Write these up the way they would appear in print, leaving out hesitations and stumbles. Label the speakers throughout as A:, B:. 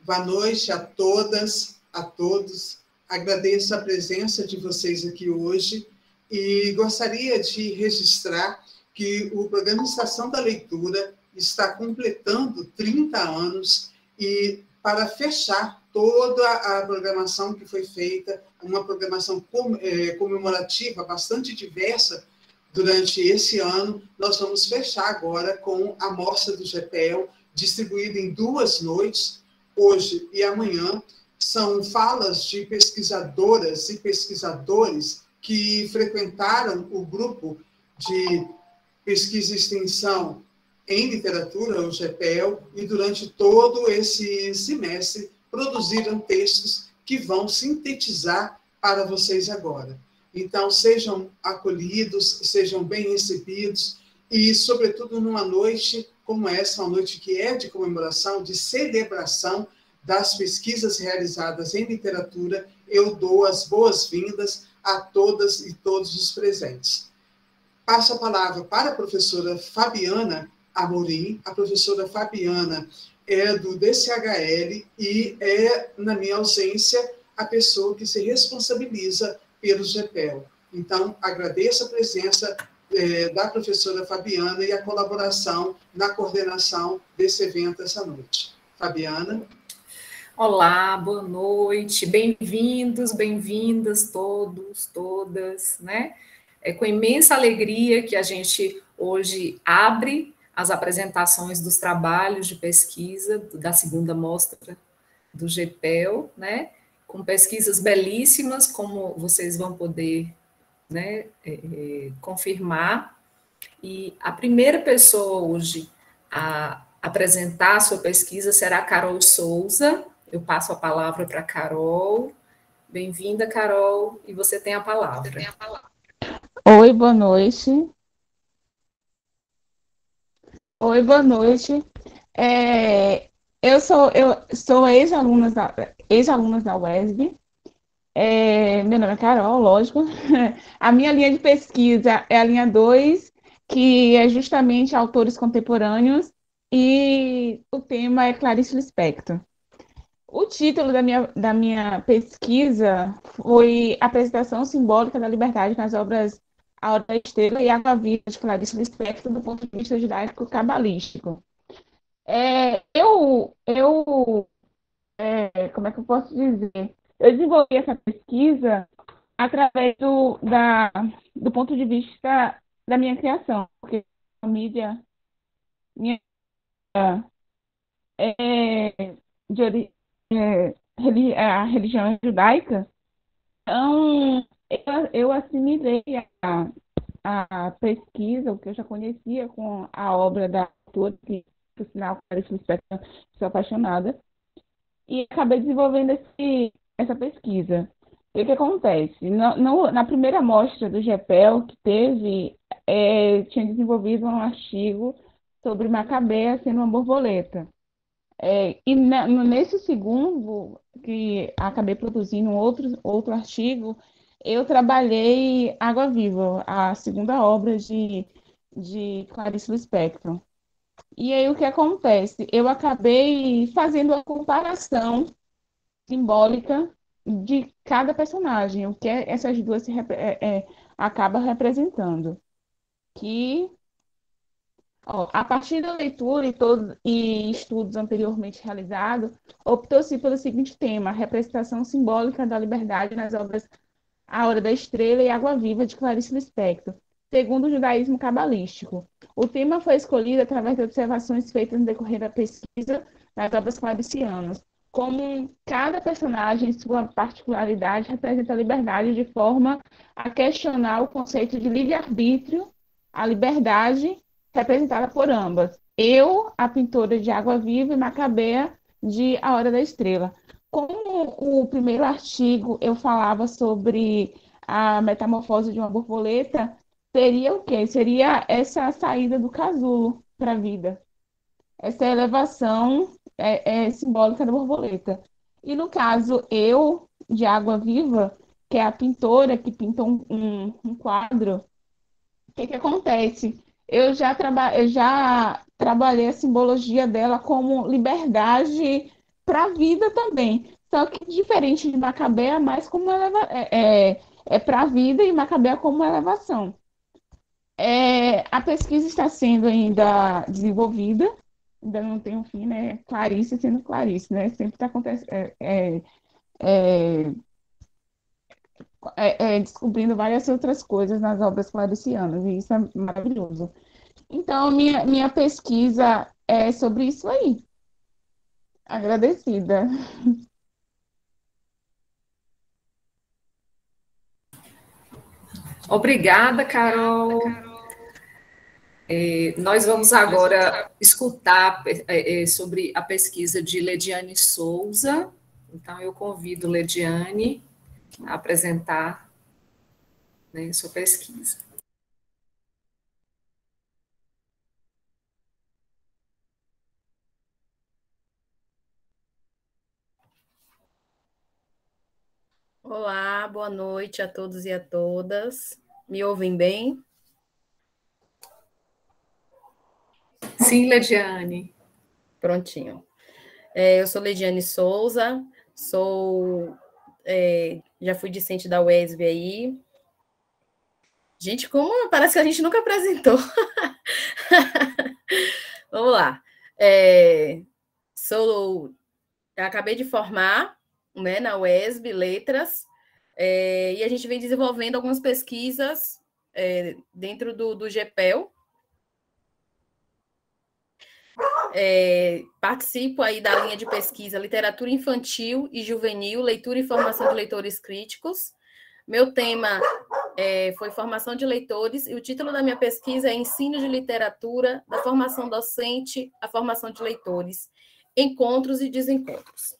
A: Boa noite a todas, a todos. Agradeço a presença de vocês aqui hoje e gostaria de registrar que o programa Estação da Leitura está completando 30 anos e para fechar toda a programação que foi feita, uma programação comemorativa bastante diversa durante esse ano, nós vamos fechar agora com a Mostra do GPEL, distribuída em 2 noites, hoje e amanhã. São falas de pesquisadoras e pesquisadores que frequentaram o grupo de pesquisa e extensão em literatura, o GPEL, e durante todo esse semestre produziram textos que vão sintetizar para vocês agora. Então, sejam acolhidos, sejam bem recebidos, e, sobretudo, numa noite como essa, uma noite que é de comemoração, de celebração das pesquisas realizadas em literatura, eu dou as boas-vindas a todas e todos os presentes. Passo a palavra para a professora Fabiana Amorim. A professora Fabiana é do DCHL e é, na minha ausência, a pessoa que se responsabiliza pelo GPEL. Então, agradeço a presença da professora Fabiana e a colaboração na coordenação desse evento essa noite. Fabiana.
B: Olá, boa noite, bem-vindos, bem-vindas todos, todas, né? É com imensa alegria que a gente hoje abre as apresentações dos trabalhos de pesquisa da segunda mostra do GPEL, né? Com pesquisas belíssimas, como vocês vão poder, né, confirmar. E a primeira pessoa hoje a apresentar a sua pesquisa será a Carol Souza. Eu passo a palavra para a Carol. Bem-vinda, Carol, e você tem a palavra.
C: Oi, boa noite. Oi, boa noite. Eu sou ex-aluna da UESB. Meu nome é Carol, lógico. A minha linha de pesquisa é a linha 2, que é justamente autores contemporâneos, e o tema é Clarice Lispector. O título da minha pesquisa foi Apresentação Simbólica da Liberdade nas obras A Hora da Estrela e Água Viva, de Clarice Lispector, do ponto de vista judaico-cabalístico. Como é que eu posso dizer? Eu desenvolvi essa pesquisa através do ponto de vista da minha criação, porque a mídia minha, é, de ori- a religião judaica. Então, eu assimilei a pesquisa, o que eu já conhecia, com a obra da autora, que, por sinal, Clarice Lispector, sou apaixonada, e acabei desenvolvendo essa pesquisa. E o que acontece? Na primeira mostra do GPEL que teve, tinha desenvolvido um artigo sobre Macabea sendo uma borboleta. Nesse segundo, que acabei produzindo outro artigo, eu trabalhei Água Viva, a segunda obra de Clarice Lispector. E aí o que acontece? Eu acabei fazendo a comparação simbólica de cada personagem, o que essas duas acabam representando. Que a partir da leitura e estudos anteriormente realizados, optou-se pelo seguinte tema: a representação simbólica da liberdade nas obras A Hora da Estrela e Água Viva, de Clarice Lispector, segundo o judaísmo cabalístico. O tema foi escolhido através de observações feitas no decorrer da pesquisa nas obras claricianas, como cada personagem, em sua particularidade, representa a liberdade de forma a questionar o conceito de livre-arbítrio, a liberdade representada por ambas. Eu, a pintora de Água Viva, e Macabea, de A Hora da Estrela. Como o primeiro artigo eu falava sobre a metamorfose de uma borboleta, seria o quê? Seria essa saída do casulo para a vida. Essa elevação simbólica da borboleta. E no caso, eu, de Água Viva, que é a pintora que pintou um quadro, o que acontece? Eu já trabalhei a simbologia dela como liberdade para a vida também. Só que diferente de Macabea, é mais como para a vida e Macabea como elevação. A pesquisa está sendo ainda desenvolvida, ainda não tem um fim, né? Clarice sendo Clarice, né? Sempre está acontecendo, descobrindo várias outras coisas nas obras claricianas, e isso é maravilhoso. Então, minha pesquisa é sobre isso aí. Agradecida.
B: Obrigada, Carol. Nós vamos agora escutar sobre a pesquisa de Lediane Souza. Então, eu convido Lediane a apresentar, né, sua pesquisa.
D: Olá, boa noite a todos e a todas. Me ouvem bem?
B: Sim, Lediane.
D: Prontinho. Eu sou Lediane Souza, já fui discente da UESB aí. Gente, como parece que a gente nunca apresentou. Vamos lá. Eu acabei de formar, né, na UESB, Letras, e a gente vem desenvolvendo algumas pesquisas dentro do GPEL. Participo aí da linha de pesquisa Literatura Infantil e Juvenil, Leitura e Formação de Leitores Críticos. Meu tema foi Formação de Leitores, e o título da minha pesquisa é Ensino de Literatura, da Formação Docente à Formação de Leitores, Encontros e Desencontros.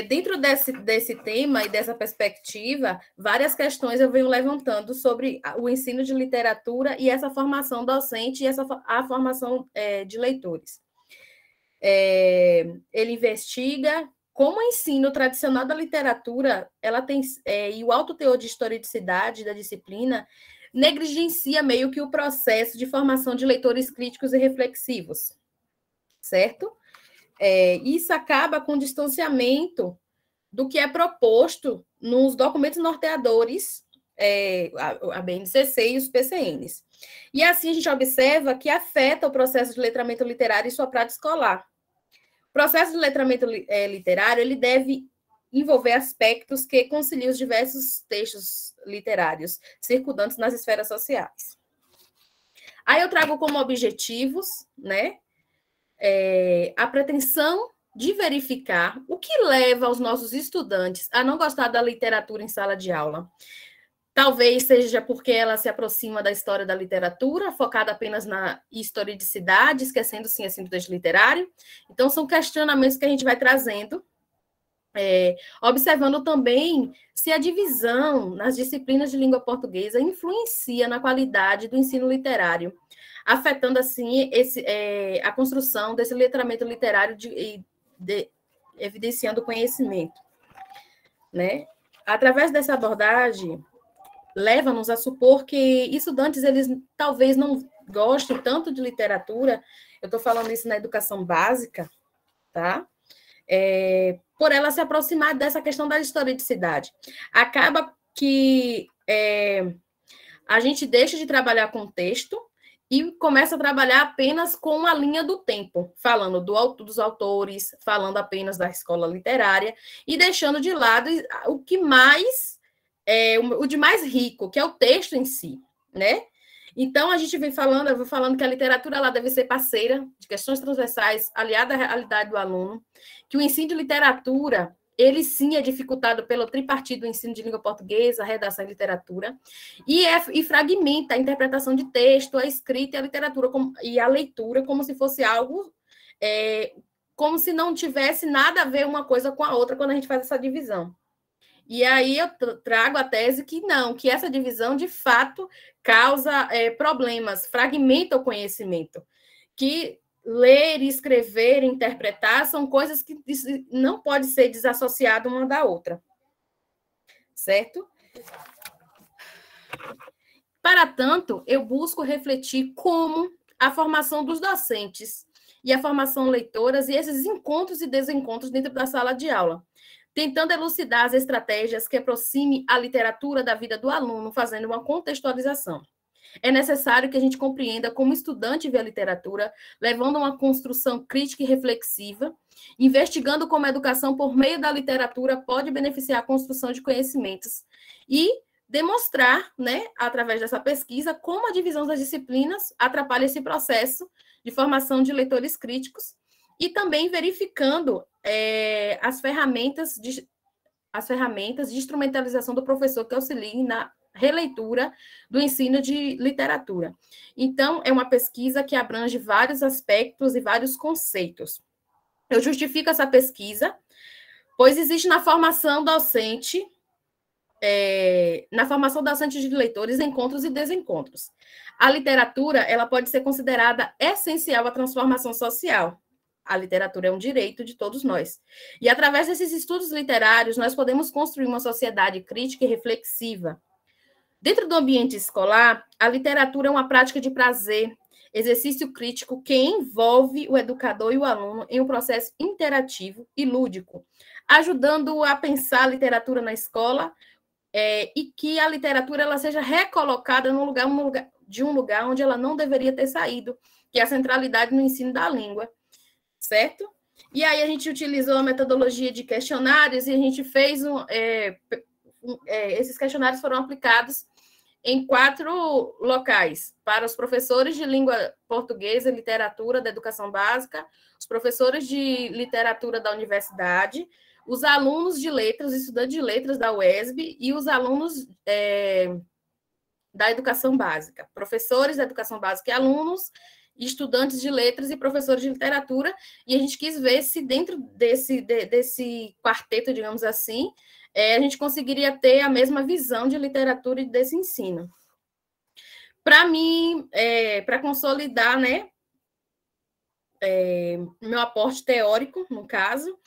D: Dentro desse tema e dessa perspectiva, várias questões eu venho levantando sobre o ensino de literatura e essa formação docente e a formação de leitores. Ele investiga como o ensino tradicional da literatura e o alto teor de historicidade da disciplina negligencia meio que o processo de formação de leitores críticos e reflexivos, certo? Isso acaba com o distanciamento do que é proposto nos documentos norteadores, a BNCC e os PCNs. E assim a gente observa que afeta o processo de letramento literário e sua prática escolar. O processo de letramento literário ele deve envolver aspectos que conciliam os diversos textos literários circundantes nas esferas sociais. Aí eu trago como objetivos, né, a pretensão de verificar o que leva os nossos estudantes a não gostar da literatura em sala de aula. Talvez seja porque ela se aproxima da história da literatura, focada apenas na historicidade, esquecendo, sim, assim, do texto literário. Então, são questionamentos que a gente vai trazendo, observando também se a divisão nas disciplinas de língua portuguesa influencia na qualidade do ensino literário, afetando, assim, a construção desse letramento literário evidenciando o conhecimento, né? Através dessa abordagem, leva-nos a supor que estudantes, eles talvez não gostem tanto de literatura, eu estou falando isso na educação básica, tá? Por ela se aproximar dessa questão da historicidade. Acaba que a gente deixa de trabalhar com texto e começa a trabalhar apenas com a linha do tempo, falando dos autores, falando apenas da escola literária e deixando de lado o que mais o de mais rico, que é o texto em si, né? Então, eu vou falando que a literatura ela deve ser parceira de questões transversais, aliada à realidade do aluno, que o ensino de literatura, ele sim é dificultado pelo tripartite do ensino de língua portuguesa, a redação e literatura, e fragmenta a interpretação de texto, a escrita e a literatura e a leitura como se fosse algo, como se não tivesse nada a ver uma coisa com a outra quando a gente faz essa divisão. E aí eu trago a tese que não, que essa divisão, de fato, causa problemas, fragmenta o conhecimento, que ler, escrever, interpretar são coisas que não pode ser desassociada uma da outra, certo? Para tanto, eu busco refletir como a formação dos docentes e a formação leitoras e esses encontros e desencontros dentro da sala de aula, tentando elucidar as estratégias que aproximem a literatura da vida do aluno, fazendo uma contextualização. É necessário que a gente compreenda como o estudante vê a literatura, levando a uma construção crítica e reflexiva, investigando como a educação por meio da literatura pode beneficiar a construção de conhecimentos e demonstrar, né, através dessa pesquisa, como a divisão das disciplinas atrapalha esse processo de formação de leitores críticos e também verificando as ferramentas de instrumentalização do professor que auxiliem na releitura do ensino de literatura. Então, é uma pesquisa que abrange vários aspectos e vários conceitos. Eu justifico essa pesquisa, pois existe na formação docente de leitores, encontros e desencontros. A literatura, ela pode ser considerada essencial à transformação social. A literatura é um direito de todos nós. E, através desses estudos literários, nós podemos construir uma sociedade crítica e reflexiva. Dentro do ambiente escolar, a literatura é uma prática de prazer, exercício crítico que envolve o educador e o aluno em um processo interativo e lúdico, ajudando a pensar a literatura na escola e que a literatura ela seja recolocada no lugar onde ela não deveria ter saído, que é a centralidade no ensino da língua, certo? E aí a gente utilizou a metodologia de questionários e a gente fez esses questionários foram aplicados em 4 locais, para os professores de língua portuguesa e literatura da educação básica, os professores de literatura da universidade, os alunos de letras, os estudantes de letras da UESB e os alunos da educação básica, professores da educação básica e alunos, estudantes de letras e professores de literatura, e a gente quis ver se dentro desse quarteto, digamos assim, a gente conseguiria ter a mesma visão de literatura e desse ensino. Para mim, para consolidar, né, meu aporte teórico, no caso,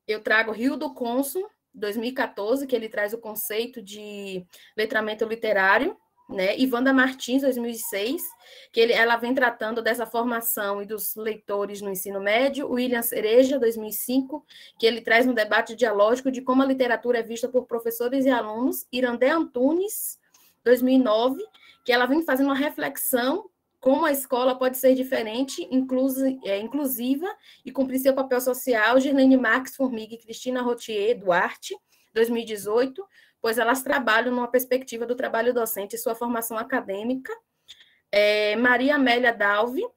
D: eu trago Rio do Consul, 2014, que ele traz o conceito de letramento literário, né? E Wanda Martins, 2006, que ela vem tratando dessa formação e dos leitores no ensino médio. William Cereja, 2005, que ele traz um debate dialógico de como a literatura é vista por professores e alunos. Irandé Antunes, 2009, que ela vem fazendo uma reflexão como a escola pode ser diferente, inclusiva e cumprir seu papel social. Girlene Marques Formiga e Cristina Rotier Duarte, 2018, pois elas trabalham numa perspectiva do trabalho docente e sua formação acadêmica. Maria Amélia Dalvi,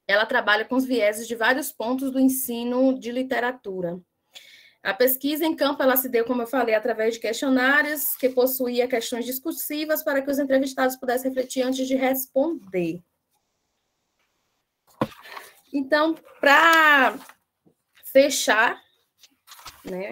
D: ela trabalha com os vieses de vários pontos do ensino de literatura. A pesquisa em campo, ela se deu, como eu falei, através de questionários que possuía questões discursivas para que os entrevistados pudessem refletir antes de responder. Então, para fechar, né,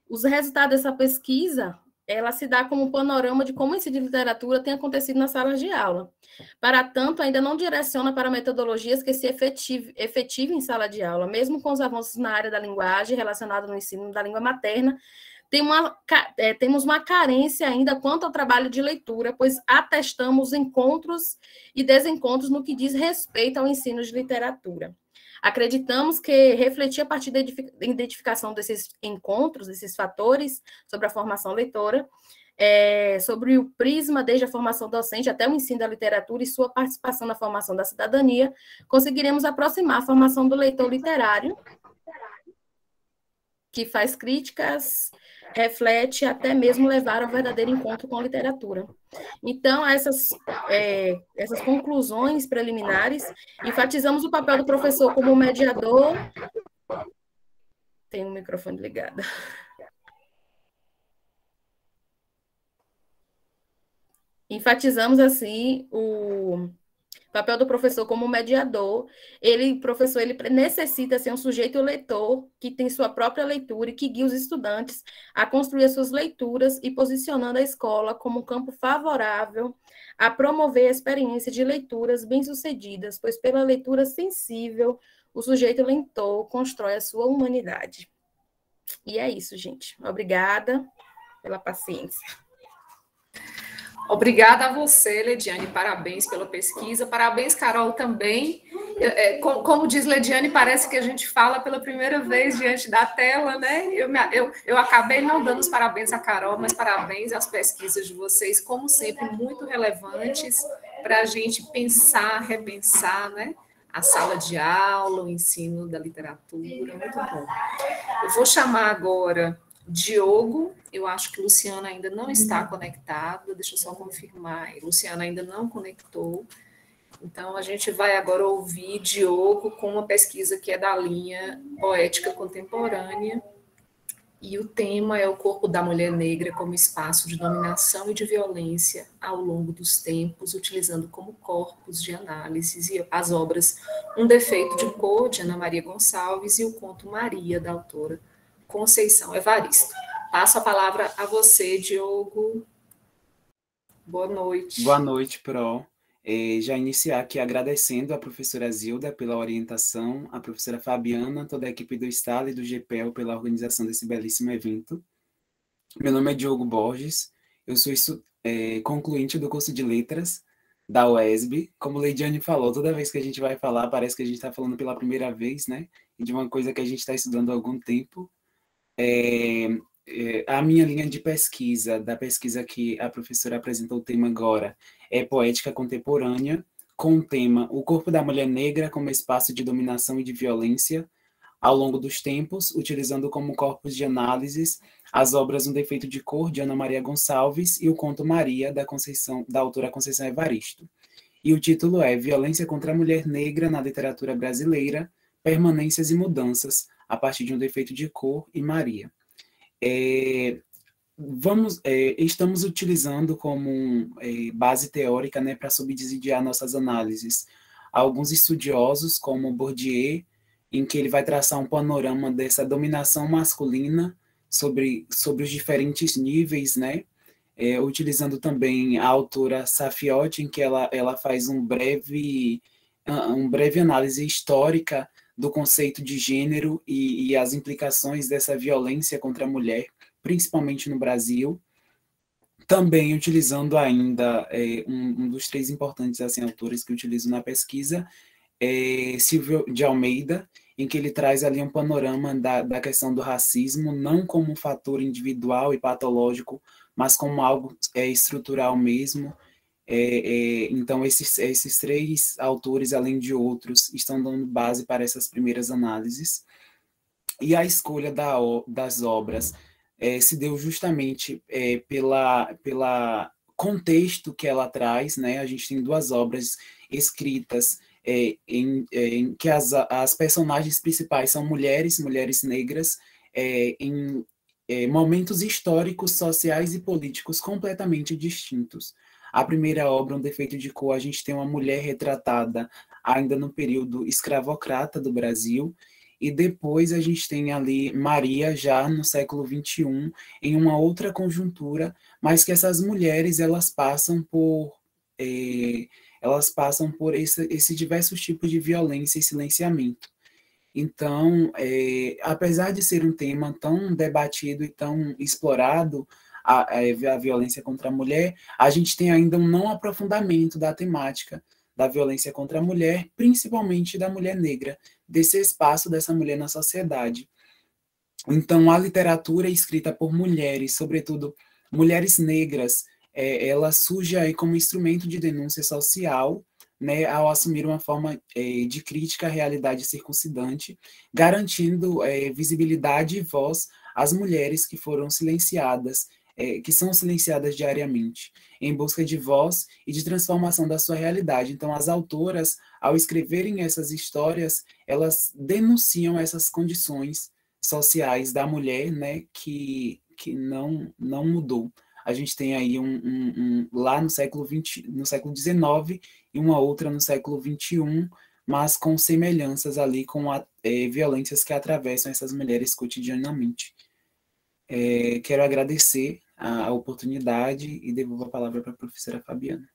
D: os resultados dessa pesquisa, ela se dá como um panorama de como o ensino de literatura tem acontecido nas salas de aula. Para tanto, ainda não direciona para metodologias que se efetivem em sala de aula, mesmo com os avanços na área da linguagem relacionada no ensino da língua materna, temos uma carência ainda quanto ao trabalho de leitura, pois atestamos encontros e desencontros no que diz respeito ao ensino de literatura. Acreditamos que refletir a partir da identificação desses encontros, desses fatores sobre a formação leitora, sobre o prisma desde a formação docente até o ensino da literatura e sua participação na formação da cidadania, conseguiremos aproximar a formação do leitor literário, que faz críticas, reflete, até mesmo levar ao verdadeiro encontro com a literatura. Então, essas conclusões preliminares, enfatizamos o papel do professor como mediador. Tem um microfone ligado. Enfatizamos, assim, o papel do professor como mediador. O professor necessita ser um sujeito leitor que tem sua própria leitura e que guia os estudantes a construir as suas leituras e posicionando a escola como um campo favorável a promover a experiência de leituras bem-sucedidas, pois pela leitura sensível, o sujeito leitor constrói a sua humanidade. E é isso, gente. Obrigada pela paciência.
B: Obrigada a você, Lediane, parabéns pela pesquisa, parabéns, Carol, também. Como diz Lediane, parece que a gente fala pela primeira vez diante da tela, né? Eu acabei não dando os parabéns à Carol, mas parabéns às pesquisas de vocês, como sempre, muito relevantes para a gente pensar, repensar, né? A sala de aula, o ensino da literatura, muito bom. Eu vou chamar agora Diogo, eu acho que Luciana ainda não está conectada, deixa eu só confirmar, Luciana ainda não conectou, então a gente vai agora ouvir Diogo com uma pesquisa que é da linha Poética Contemporânea, e o tema é o corpo da mulher negra como espaço de dominação e de violência ao longo dos tempos, utilizando como corpos de análise as obras Um Defeito de Cor, de Ana Maria Gonçalves, e o conto Maria, da autora Conceição Evaristo. Passo a palavra a você, Diogo. Boa noite.
E: Boa noite, Pro. Já iniciar aqui agradecendo a professora Zilda pela orientação, a professora Fabiana, toda a equipe do Estado e do GPEL pela organização desse belíssimo evento. Meu nome é Diogo Borges, eu sou concluinte do curso de Letras da UESB. Como Leidiane falou, toda vez que a gente vai falar, parece que a gente está falando pela primeira vez, né? E de uma coisa que a gente está estudando há algum tempo. A minha linha de pesquisa, da pesquisa que a professora apresentou o tema agora, é Poética Contemporânea, com o tema O Corpo da Mulher Negra como Espaço de Dominação e de Violência ao longo dos tempos, utilizando como corpos de análises as obras Um Defeito de Cor, de Ana Maria Gonçalves, e o conto Maria, da autora Conceição Evaristo. E o título é Violência contra a Mulher Negra na Literatura Brasileira, Permanências e Mudanças, a partir de Um Defeito de Cor e Maria. Estamos utilizando como base teórica, né, para subsidiar nossas análises alguns estudiosos, como Bourdieu, em que ele vai traçar um panorama dessa dominação masculina sobre os diferentes níveis, né, utilizando também a autora Safiotti, em que ela faz uma breve análise histórica do conceito de gênero e as implicações dessa violência contra a mulher, principalmente no Brasil. Também utilizando ainda um dos três importantes assim, autores que eu utilizo na pesquisa, Silvio de Almeida, em que ele traz ali um panorama da questão do racismo, não como um fator individual e patológico, mas como algo estrutural mesmo. Então, esses três autores, além de outros, estão dando base para essas primeiras análises. E a escolha das obras se deu justamente pela contexto que ela traz, né? A gente tem duas obras escritas em que as personagens principais são mulheres negras, em momentos históricos, sociais e políticos completamente distintos. A primeira obra, Um Defeito de Cor, a gente tem uma mulher retratada ainda no período escravocrata do Brasil, e depois a gente tem ali Maria, já no século XXI, em uma outra conjuntura, mas que essas mulheres, elas passam por esses diversos tipos de violência e silenciamento. Então, apesar de ser um tema tão debatido e tão explorado, a violência contra a mulher, a gente tem ainda um não aprofundamento da temática da violência contra a mulher, principalmente da mulher negra, desse espaço dessa mulher na sociedade. Então, a literatura escrita por mulheres, sobretudo mulheres negras, ela surge aí como instrumento de denúncia social, né, ao assumir uma forma de crítica à realidade circuncidante, garantindo visibilidade e voz às mulheres que foram silenciadas, que são silenciadas diariamente, em busca de voz e de transformação da sua realidade. Então, as autoras, ao escreverem essas histórias, elas denunciam essas condições sociais da mulher, né, que não mudou. A gente tem aí lá no século XIX e uma outra no século XXI, mas com semelhanças ali com violências que atravessam essas mulheres cotidianamente. Quero agradecer a oportunidade e devolvo a palavra para a professora Fabiana.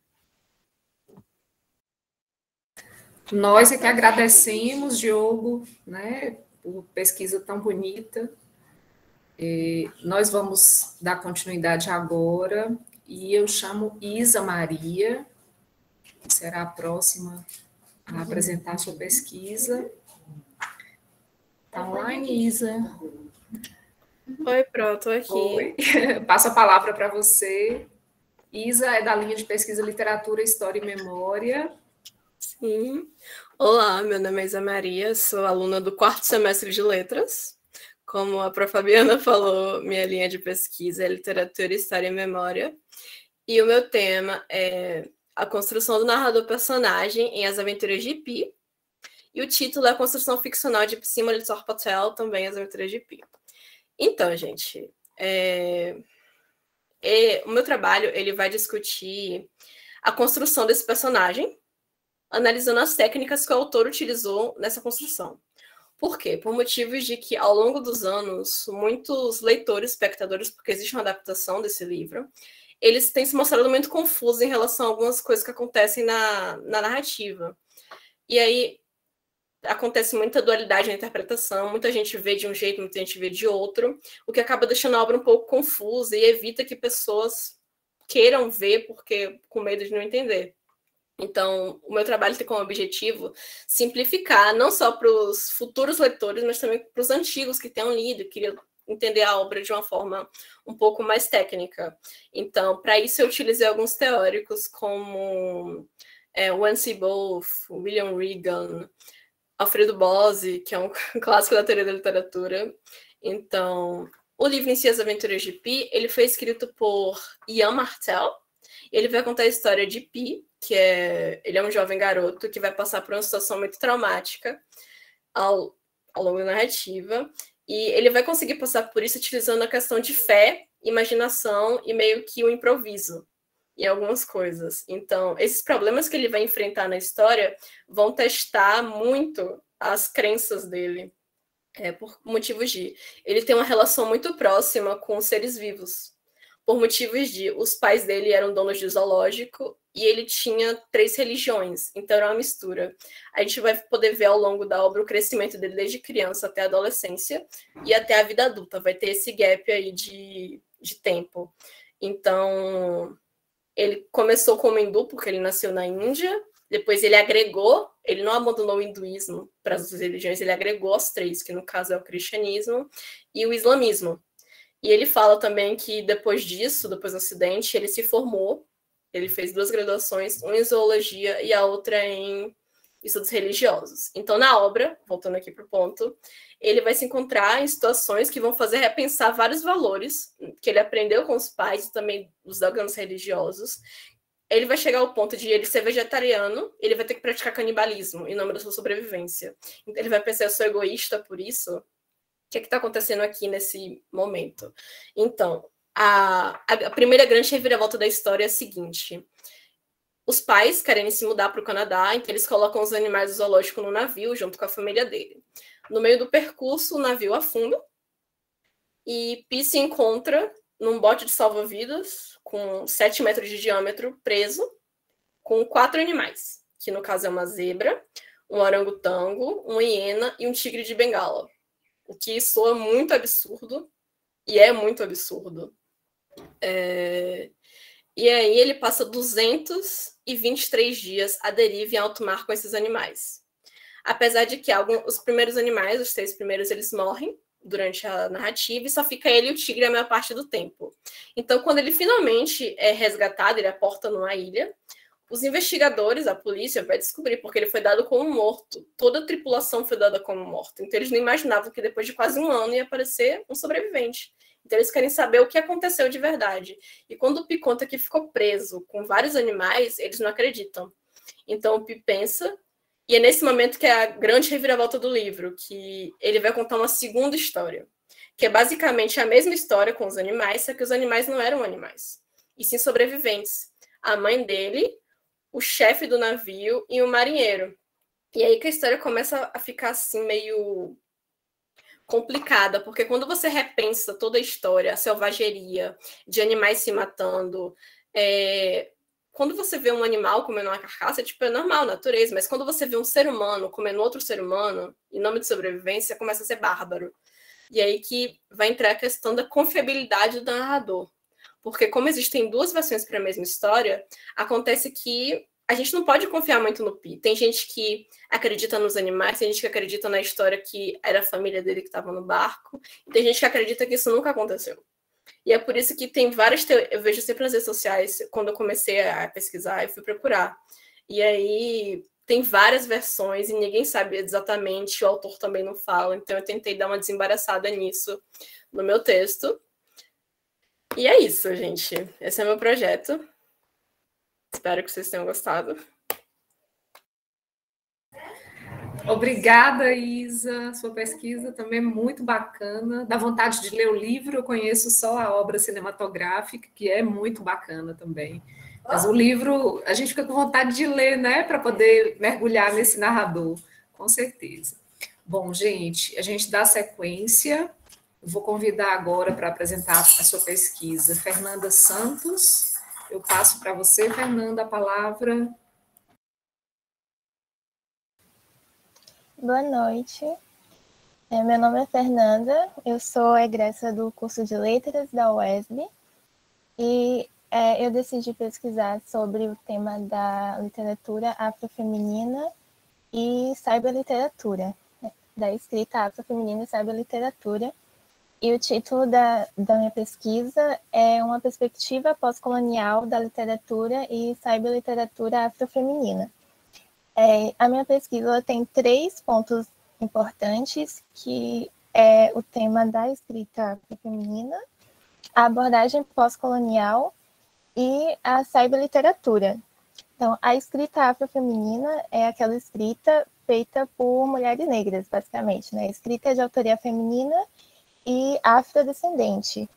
B: Nós é que agradecemos, Diogo, né, por pesquisa tão bonita. Nós vamos dar continuidade agora e eu chamo Isa Maria, que será a próxima a apresentar sua pesquisa. Está online, Isa?
F: Oi, pronto, aqui.
B: Oi. Passo a palavra para você. Isa é da linha de pesquisa Literatura, História e Memória.
F: Sim. Olá, meu nome é Isa Maria, sou aluna do 4º semestre de Letras. Como a prof. Fabiana falou, minha linha de pesquisa é Literatura, História e Memória. E o meu tema é a construção do narrador-personagem em As Aventuras de Pi. E o título é a construção ficcional de Simon Patel, também As Aventuras de Pi. Então, gente, o meu trabalho ele vai discutir a construção desse personagem, analisando as técnicas que o autor utilizou nessa construção. Por quê? Por motivos de que, ao longo dos anos, muitos leitores, espectadores, porque existe uma adaptação desse livro, eles têm se mostrado muito confusos em relação a algumas coisas que acontecem na narrativa. E aí, acontece muita dualidade na interpretação, muita gente vê de um jeito, muita gente vê de outro, o que acaba deixando a obra um pouco confusa e evita que pessoas queiram ver porque com medo de não entender. Então, o meu trabalho tem como objetivo simplificar, não só para os futuros leitores, mas também para os antigos que tenham lido e queriam entender a obra de uma forma um pouco mais técnica. Então, para isso eu utilizei alguns teóricos como Wency Bowles, William Regan, Alfredo Bose, que é um clássico da teoria da literatura. Então, o livro em si, As Aventuras de Pi, ele foi escrito por Ian Martel. Ele vai contar a história de Pi, ele é um jovem garoto que vai passar por uma situação muito traumática ao longo da narrativa, e ele vai conseguir passar por isso utilizando a questão de fé, imaginação e meio que o improviso em algumas coisas. Então, esses problemas que ele vai enfrentar na história vão testar muito as crenças dele, por motivos de... Ele tem uma relação muito próxima com os seres vivos, por motivos de... Os pais dele eram donos de zoológico e ele tinha 3 religiões, então era uma mistura. A gente vai poder ver ao longo da obra o crescimento dele desde criança até a adolescência e até a vida adulta. Vai ter esse gap aí de tempo. Então... Ele começou como hindu, porque ele nasceu na Índia, depois ele agregou, ele não abandonou o hinduísmo para as outras religiões, ele agregou as 3, que no caso é o cristianismo e o islamismo. E ele fala também que depois disso, depois do acidente, ele se formou, ele fez 2 graduações, uma em zoologia e a outra em estudos religiosos. Então, na obra, voltando aqui para o ponto, ele vai se encontrar em situações que vão fazer repensar vários valores que ele aprendeu com os pais e também os dogmas religiosos. Ele vai chegar ao ponto de ele ser vegetariano, ele vai ter que praticar canibalismo em nome da sua sobrevivência. Então, ele vai pensar, eu sou egoísta por isso? O que está acontecendo aqui nesse momento? Então, a primeira grande reviravolta da história é a seguinte... Os pais querem se mudar para o Canadá, então eles colocam os animais do zoológico no navio, junto com a família dele. No meio do percurso, o navio afunda e Pi se encontra num bote de salva-vidas com 7 metros de diâmetro, preso, com 4 animais, que no caso é uma zebra, um orangotango, uma hiena e um tigre de bengala. O que soa muito absurdo, e é muito absurdo. E aí ele passa 223 dias à deriva em alto mar com esses animais. Apesar de que os primeiros animais, os 3 primeiros, eles morrem durante a narrativa e só fica ele e o tigre a maior parte do tempo. Então, quando ele finalmente é resgatado, ele aporta numa ilha, os investigadores, a polícia, vai descobrir, porque ele foi dado como morto. Toda a tripulação foi dada como morto. Então, eles não imaginavam que depois de quase 1 ano ia aparecer um sobrevivente. Então, eles querem saber o que aconteceu de verdade. E quando o Pi conta que ficou preso com vários animais, eles não acreditam. Então, o Pi pensa, e é nesse momento que é a grande reviravolta do livro, que ele vai contar uma segunda história, que é basicamente a mesma história com os animais, só que os animais não eram animais, e sim sobreviventes. A mãe dele, o chefe do navio e o marinheiro. E aí que a história começa a ficar assim meio... complicada, porque quando você repensa toda a história, a selvageria, de animais se matando, quando você vê um animal comendo uma carcaça, é normal, natureza, mas quando você vê um ser humano comendo outro ser humano, em nome de sobrevivência, começa a ser bárbaro. E aí que vai entrar a questão da confiabilidade do narrador. Porque como existem duas versões para a mesma história, acontece que a gente não pode confiar muito no Pi. Tem gente que acredita nos animais, tem gente que acredita na história que era a família dele que estava no barco, e tem gente que acredita que isso nunca aconteceu. E é por isso que tem várias eu vejo sempre nas redes sociais, quando eu comecei a pesquisar, eu fui procurar. E aí tem várias versões e ninguém sabe exatamente, o autor também não fala, então eu tentei dar uma desembaraçada nisso no meu texto. E é isso, gente. Esse é meu projeto. Espero que vocês tenham gostado.
B: Obrigada, Isa. Sua pesquisa também é muito bacana. Dá vontade de ler o livro. Eu conheço só a obra cinematográfica, que é muito bacana também. Mas o livro, a gente fica com vontade de ler, né? Para poder mergulhar nesse narrador, com certeza. Bom, gente, a gente dá sequência. Eu vou convidar agora para apresentar a sua pesquisa Fernanda Santos. Eu passo para você, Fernanda, a palavra.
G: Boa noite. Meu nome é Fernanda, eu sou egressa do curso de Letras da UESB e eu decidi pesquisar sobre o tema da literatura afrofeminina e cyberliteratura, né? Da escrita afrofeminina e cyberliteratura. E o título da minha pesquisa é Uma perspectiva pós-colonial da literatura e cyberliteratura afrofeminina. A minha pesquisa tem 3 pontos importantes, que é o tema da escrita afrofeminina, a abordagem pós-colonial e a cyberliteratura. Então, a escrita afrofeminina é aquela escrita feita por mulheres negras, basicamente, né? Escrita de autoria feminina e afrodescendente.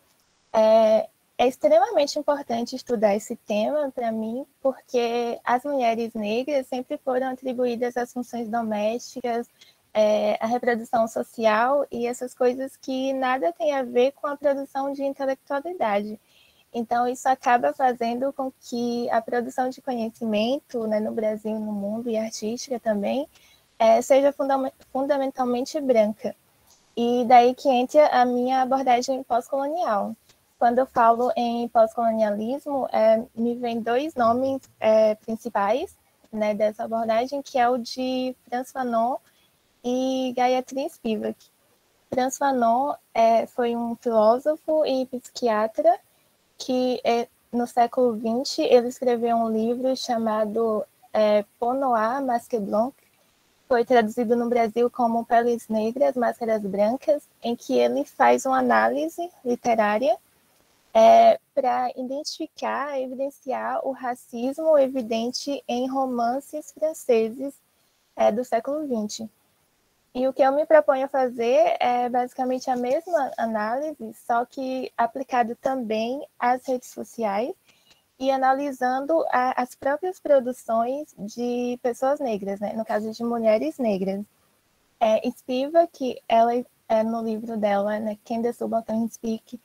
G: É extremamente importante estudar esse tema para mim, porque as mulheres negras sempre foram atribuídas às funções domésticas, a reprodução social e essas coisas que nada tem a ver com a produção de intelectualidade. Então, isso acaba fazendo com que a produção de conhecimento, né, no Brasil, no mundo, e artística também, seja fundamentalmente branca. E daí que entra a minha abordagem pós-colonial. Quando eu falo em pós-colonialismo, me vem 2 nomes principais, né, dessa abordagem, que é o de Frantz Fanon e Gayatri Spivak. Frantz Fanon foi um filósofo e psiquiatra que, no século XX, ele escreveu um livro chamado Peau Noire, Masque Blanc, foi traduzido no Brasil como Peles Negras, Máscaras Brancas, em que ele faz uma análise literária para identificar, evidenciar o racismo evidente em romances franceses do século XX. E o que eu me proponho a fazer é basicamente a mesma análise, só que aplicado também às redes sociais e analisando as próprias produções de pessoas negras, né? No caso de mulheres negras. Spivak, ela, no livro dela, né, Can the Subaltern Speak,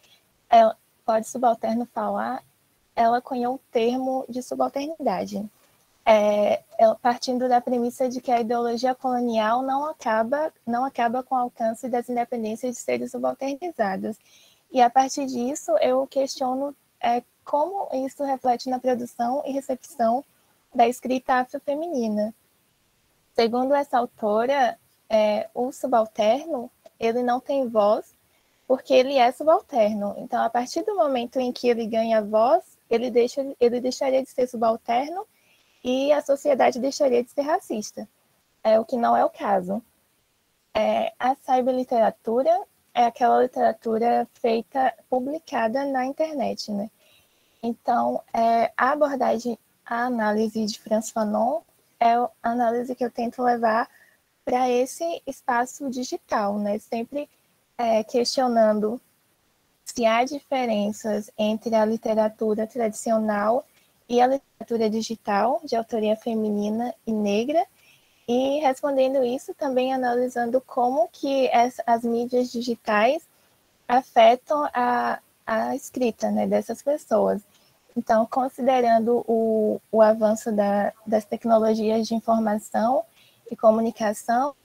G: pode subalterno falar, ela cunhou um termo de subalternidade. Partindo da premissa de que a ideologia colonial não acaba com o alcance das independências de seres subalternizados. E, a partir disso, eu questiono como isso reflete na produção e recepção da escrita afrofeminina. Segundo essa autora, o subalterno, ele não tem voz porque ele é subalterno. Então, a partir do momento em que ele ganha voz, ele deixaria de ser subalterno e a sociedade deixaria de ser racista, o que não é o caso. A cyberliteratura é aquela literatura publicada na internet, né? Então, a abordagem, a análise de Frantz Fanon é a análise que eu tento levar para esse espaço digital, né? Sempre questionando se há diferenças entre a literatura tradicional e a literatura digital, de autoria feminina e negra, e respondendo isso também analisando como que as mídias digitais afetam a escrita, né, dessas pessoas. Então, considerando o avanço das tecnologias de informação e comunicação,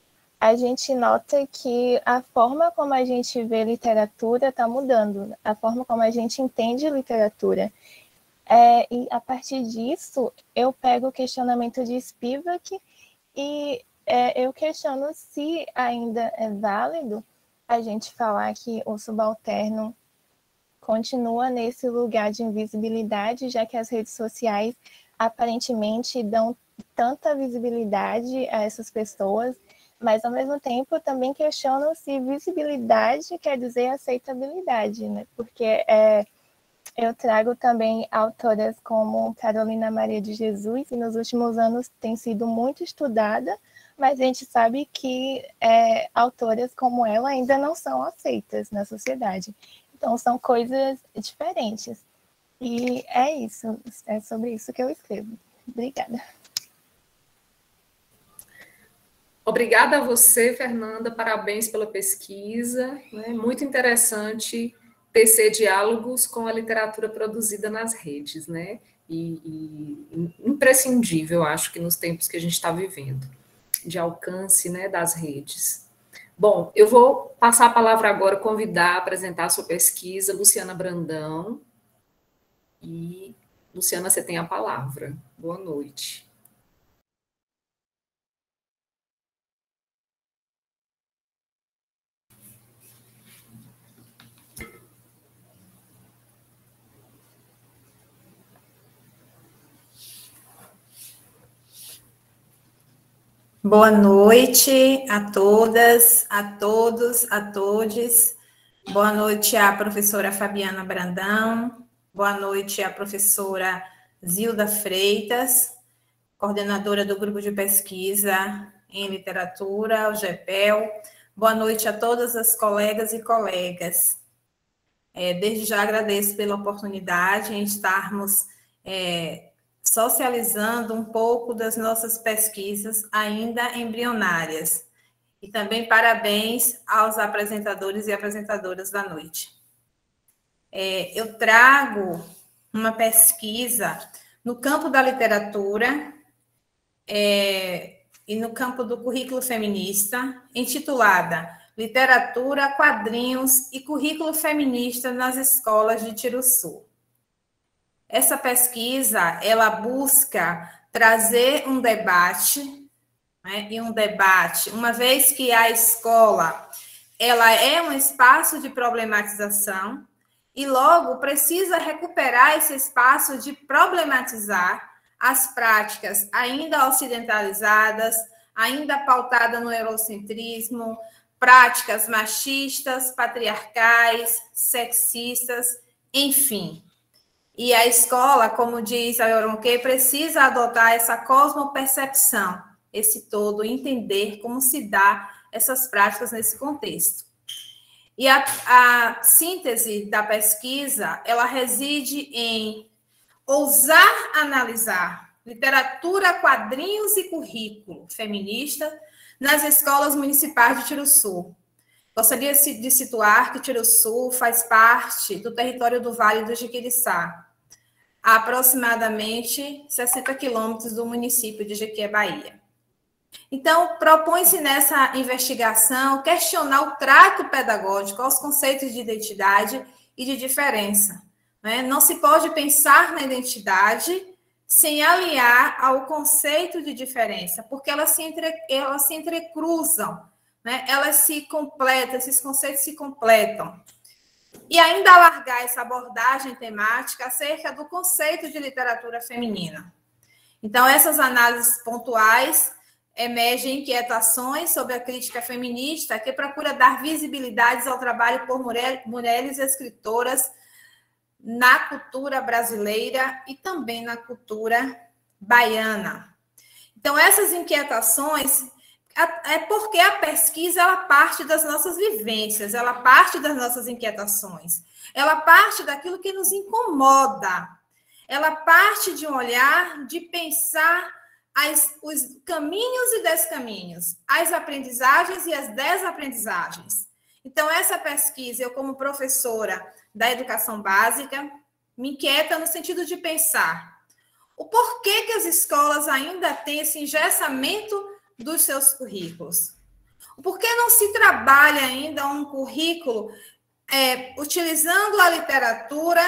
G: a gente nota que a forma como a gente vê literatura está mudando, a forma como a gente entende literatura. E a partir disso, eu pego o questionamento de Spivak e eu questiono se ainda é válido a gente falar que o subalterno continua nesse lugar de invisibilidade, já que as redes sociais aparentemente dão tanta visibilidade a essas pessoas, mas ao mesmo tempo também questiono se visibilidade quer dizer aceitabilidade, né? Porque eu trago também autoras como Carolina Maria de Jesus, que nos últimos anos tem sido muito estudada, mas a gente sabe que autoras como ela ainda não são aceitas na sociedade. Então, são coisas diferentes. E é isso, é sobre isso que eu escrevo. Obrigada.
B: Obrigada a você, Fernanda, parabéns pela pesquisa. Né? Muito interessante tecer diálogos com a literatura produzida nas redes, né? E imprescindível, acho que nos tempos que a gente está vivendo, de alcance, né, das redes. Bom, eu vou passar a palavra agora, convidar a apresentar a sua pesquisa, Luciana Brandão. E, Luciana, você tem a palavra. Boa noite.
H: Boa noite a todas, a todos, a todes. Boa noite à professora Fabiana Brandão. Boa noite à professora Zilda Freitas, coordenadora do Grupo de Pesquisa em Literatura, o GEPEL. Boa noite a todas as colegas e colegas. Desde já agradeço pela oportunidade em estarmos socializando um pouco das nossas pesquisas ainda embrionárias. E também parabéns aos apresentadores e apresentadoras da noite. Eu trago uma pesquisa no campo da literatura e no campo do currículo feminista, intitulada Literatura, Quadrinhos e Currículo Feminista nas Escolas de Tiruçu. Essa pesquisa, ela busca trazer um debate, né, e um debate, uma vez que a escola, ela é um espaço de problematização, e logo precisa recuperar esse espaço de problematizar as práticas ainda ocidentalizadas, ainda pautadas no eurocentrismo, práticas machistas, patriarcais, sexistas, enfim. E a escola, como diz a Yoronke, precisa adotar essa cosmopercepção, esse todo, entender como se dá essas práticas nesse contexto. E a síntese da pesquisa, ela reside em ousar analisar literatura, quadrinhos e currículo feminista nas escolas municipais de Tiruçu. Gostaria de situar que Tiruçu faz parte do território do Vale do Jiquiriçá, a aproximadamente 60 quilômetros do município de Jequié, Bahia. Então, propõe-se nessa investigação questionar o trato pedagógico aos conceitos de identidade e de diferença. Né? Não se pode pensar na identidade sem aliar ao conceito de diferença, porque elas se entrecruzam, né? Elas se completam, esses conceitos se completam. E ainda alargar essa abordagem temática acerca do conceito de literatura feminina. Então, essas análises pontuais emergem inquietações sobre a crítica feminista que procura dar visibilidade ao trabalho por mulheres escritoras na cultura brasileira e também na cultura baiana. Então, essas inquietações é porque a pesquisa ela parte das nossas vivências, ela parte das nossas inquietações, ela parte daquilo que nos incomoda, ela parte de um olhar de pensar os caminhos e descaminhos, as aprendizagens e as desaprendizagens. Então, essa pesquisa, eu como professora da educação básica, me inquieta no sentido de pensar o porquê que as escolas ainda têm esse engessamento dos seus currículos. Por que não se trabalha ainda um currículo utilizando a literatura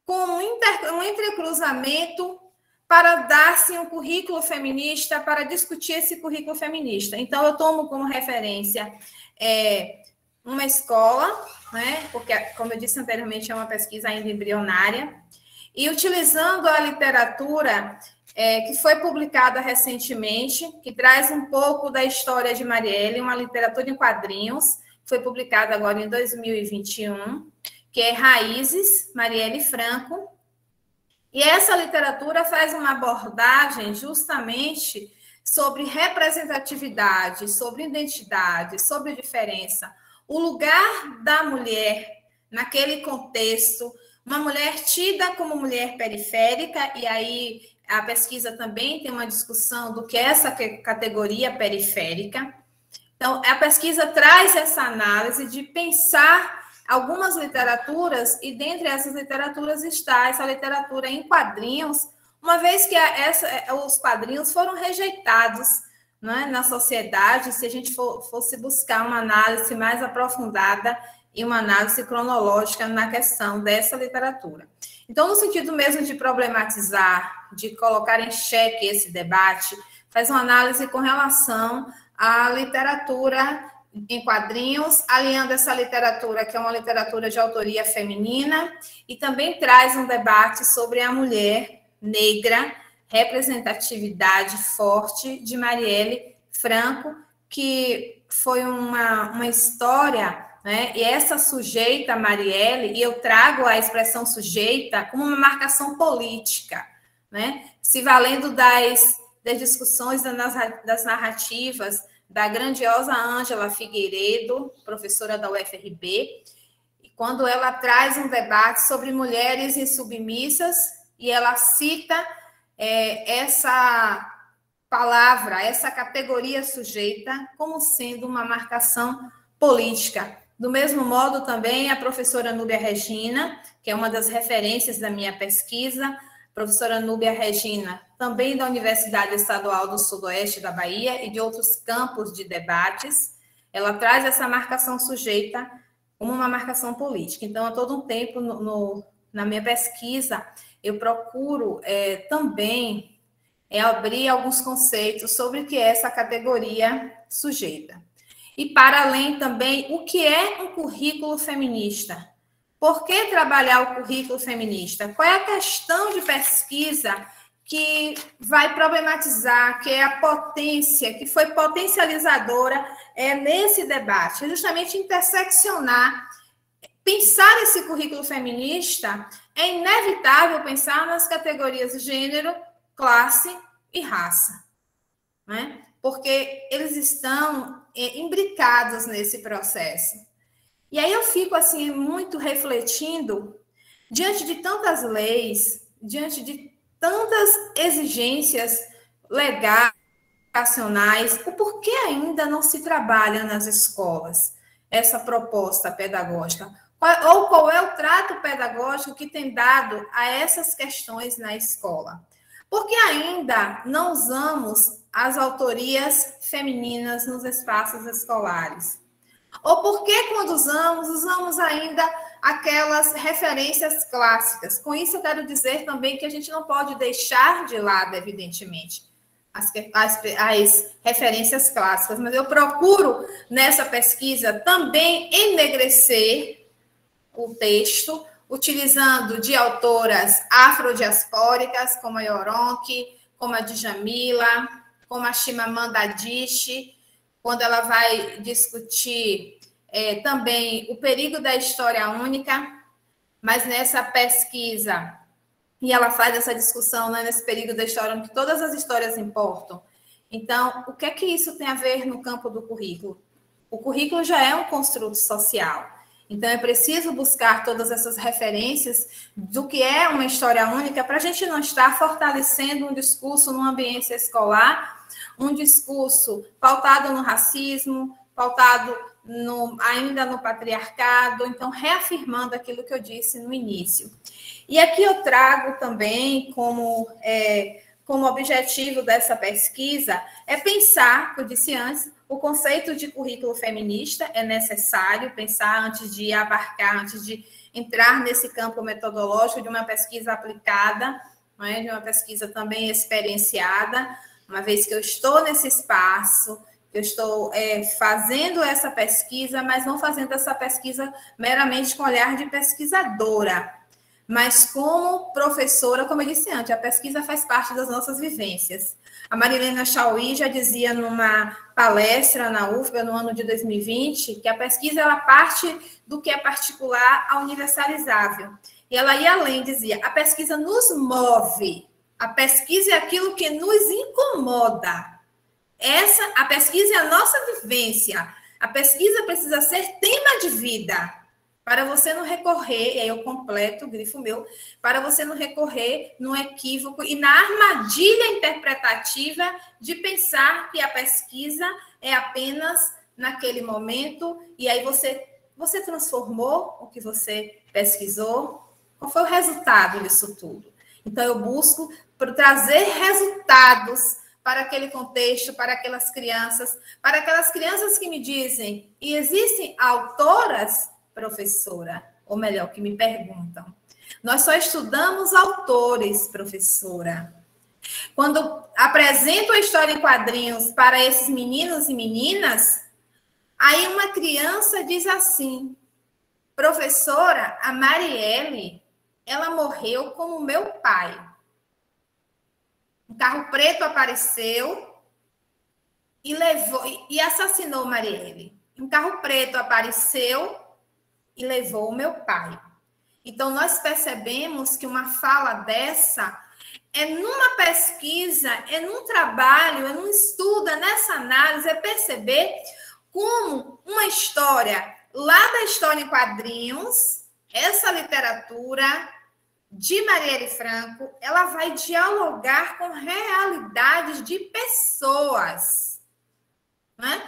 H: como um entrecruzamento para dar-se um currículo feminista, para discutir esse currículo feminista? Então, eu tomo como referência uma escola, né, porque, como eu disse anteriormente, é uma pesquisa ainda embrionária, e utilizando a literatura que foi publicada recentemente, que traz um pouco da história de Marielle, uma literatura em quadrinhos, foi publicada agora em 2021, que é Raízes, Marielle Franco. E essa literatura faz uma abordagem justamente sobre representatividade, sobre identidade, sobre diferença, o lugar da mulher naquele contexto, uma mulher tida como mulher periférica, e aí a pesquisa também tem uma discussão do que é essa categoria periférica. Então, a pesquisa traz essa análise de pensar algumas literaturas, e dentre essas literaturas está essa literatura em quadrinhos, uma vez que os quadrinhos foram rejeitados, né, na sociedade, se a gente fosse buscar uma análise mais aprofundada e uma análise cronológica na questão dessa literatura. Então, no sentido mesmo de problematizar, de colocar em xeque esse debate, faz uma análise com relação à literatura em quadrinhos, aliando essa literatura, que é uma literatura de autoria feminina, e também traz um debate sobre a mulher negra, representatividade forte de Marielle Franco, que foi uma história, né? E essa sujeita, Marielle, e eu trago a expressão sujeita como uma marcação política, né? Se valendo das discussões, das narrativas da grandiosa Ângela Figueiredo, professora da UFRB, quando ela traz um debate sobre mulheres insubmissas, e ela cita essa palavra, essa categoria sujeita, como sendo uma marcação política. Do mesmo modo, também a professora Núbia Regina, que é uma das referências da minha pesquisa, professora Núbia Regina, também da Universidade Estadual do Sudoeste da Bahia e de outros campos de debates, ela traz essa marcação sujeita como uma marcação política. Então, a todo um tempo, na minha pesquisa, eu procuro também abrir alguns conceitos sobre o que é essa categoria sujeita. E, para além também, o que é um currículo feminista? Por que trabalhar o currículo feminista? Qual é a questão de pesquisa que vai problematizar, que é a potência, que foi potencializadora nesse debate? É justamente interseccionar. Pensar esse currículo feminista é inevitável pensar nas categorias de gênero, classe e raça, né? Porque eles estão imbricados nesse processo. E aí eu fico assim muito refletindo, diante de tantas leis, diante de tantas exigências legais, educacionais, o porquê ainda não se trabalha nas escolas essa proposta pedagógica? Ou qual é o trato pedagógico que tem dado a essas questões na escola? Porque ainda não usamos as autorias femininas nos espaços escolares? Ou porque, quando usamos ainda aquelas referências clássicas? Com isso, eu quero dizer também que a gente não pode deixar de lado, evidentemente, as referências clássicas, mas eu procuro, nessa pesquisa, também enegrecer o texto, utilizando de autoras afrodiaspóricas, como a Yoronke, como a Djamila, como a Chimamanda Adichie, quando ela vai discutir também o perigo da história única, mas nessa pesquisa, e ela faz essa discussão, né, nesse perigo da história única, que todas as histórias importam. Então, o que é que isso tem a ver no campo do currículo? O currículo já é um construto social. Então, é preciso buscar todas essas referências do que é uma história única para a gente não estar fortalecendo um discurso no ambiente escolar, um discurso pautado no racismo, pautado ainda no patriarcado, então reafirmando aquilo que eu disse no início. E aqui eu trago também como como objetivo dessa pesquisa é pensar, como eu disse antes, o conceito de currículo feminista é necessário pensar antes de abarcar, antes de entrar nesse campo metodológico de uma pesquisa aplicada, não é? De uma pesquisa também experienciada, uma vez que eu estou nesse espaço, eu estou fazendo essa pesquisa, mas não fazendo essa pesquisa meramente com olhar de pesquisadora, mas como professora, como eu disse antes, a pesquisa faz parte das nossas vivências. A Marilena Chauí já dizia numa palestra na UFBA no ano de 2020 que a pesquisa ela parte do que é particular a universalizável. E ela ia além, dizia, a pesquisa nos move, a pesquisa é aquilo que nos incomoda. A pesquisa é a nossa vivência, a pesquisa precisa ser tema de vida. Para você não recorrer, e aí eu completo o grifo meu, para você não recorrer no equívoco e na armadilha interpretativa de pensar que a pesquisa é apenas naquele momento, e aí você transformou o que você pesquisou. Qual foi o resultado disso tudo? Então, eu busco trazer resultados para aquele contexto, para aquelas crianças que me dizem, e existem autoras, professora, ou melhor, que me perguntam. Nós só estudamos autores, professora. Quando apresento a história em quadrinhos para esses meninos e meninas, aí uma criança diz assim, professora, a Marielle, ela morreu como meu pai. Um carro preto apareceu e assassinou Marielle. Um carro preto apareceu e levou o meu pai. Então, nós percebemos que uma fala dessa é numa pesquisa, é num trabalho, é num estudo, é nessa análise, é perceber como uma história, lá da história em quadrinhos, essa literatura de Marielle Franco, ela vai dialogar com realidades de pessoas, né?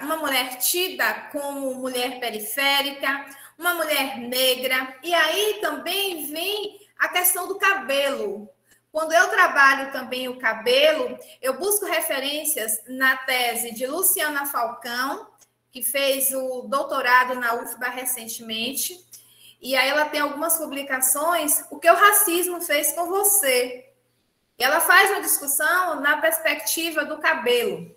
H: Uma mulher tida como mulher periférica, uma mulher negra, e aí também vem a questão do cabelo. Quando eu trabalho também o cabelo, eu busco referências na tese de Luciana Falcão, que fez o doutorado na UFBA recentemente, e aí ela tem algumas publicações, o que o racismo fez com você. E ela faz uma discussão na perspectiva do cabelo.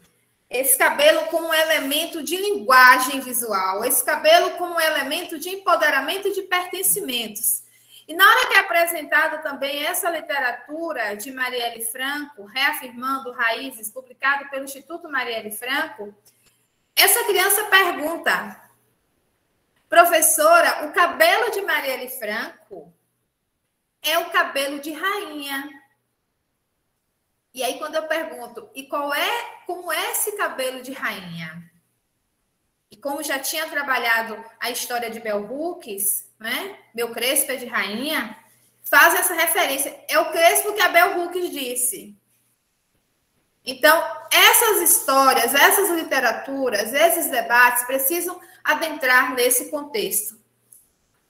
H: Esse cabelo como um elemento de linguagem visual, esse cabelo como um elemento de empoderamento e de pertencimentos. E na hora que é apresentada também essa literatura de Marielle Franco, Reafirmando Raízes, publicado pelo Instituto Marielle Franco, essa criança pergunta, professora, o cabelo de Marielle Franco é o cabelo de rainha. E aí, quando eu pergunto, e como é esse cabelo de rainha? E como já tinha trabalhado a história de Bell Hooks, né? Meu Crespo é de rainha, faz essa referência. É o Crespo que a Bell Hooks disse. Então, essas histórias, essas literaturas, esses debates precisam adentrar nesse contexto.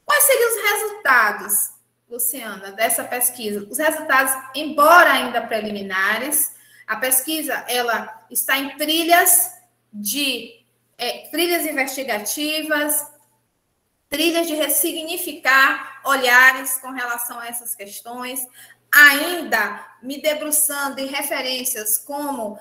H: Quais seriam os resultados, Luciana, dessa pesquisa? Os resultados, embora ainda preliminares, a pesquisa ela está em trilhas investigativas, trilhas de ressignificar olhares com relação a essas questões, ainda me debruçando em referências como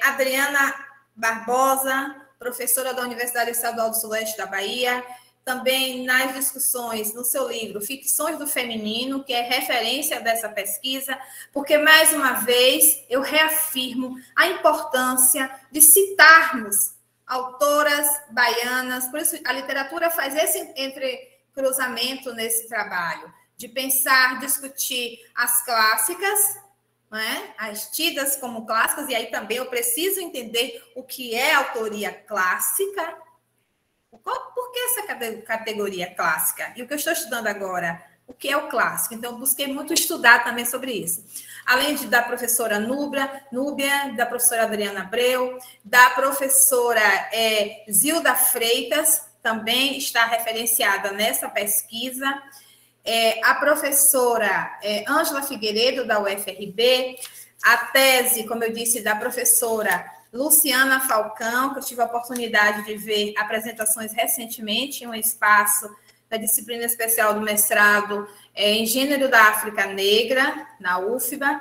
H: Adriana Barbosa, professora da Universidade Estadual do Sudeste da Bahia, também nas discussões no seu livro Ficções do Feminino, que é referência dessa pesquisa, porque, mais uma vez, eu reafirmo a importância de citarmos autoras baianas, por isso a literatura faz esse entrecruzamento nesse trabalho, de pensar, discutir as clássicas, né? As tidas como clássicas, e aí também eu preciso entender o que é autoria clássica. Por que essa categoria clássica? E o que eu estou estudando agora, o que é o clássico? Então, eu busquei muito estudar também sobre isso. Além da professora Núbia, da professora Adriana Abreu, da professora Zilda Freitas, também está referenciada nessa pesquisa. a professora Ângela Figueiredo, da UFRB, a tese, como eu disse, da professora Luciana Falcão, que eu tive a oportunidade de ver apresentações recentemente em um espaço da disciplina especial do mestrado em Gênero da África Negra, na UFBA,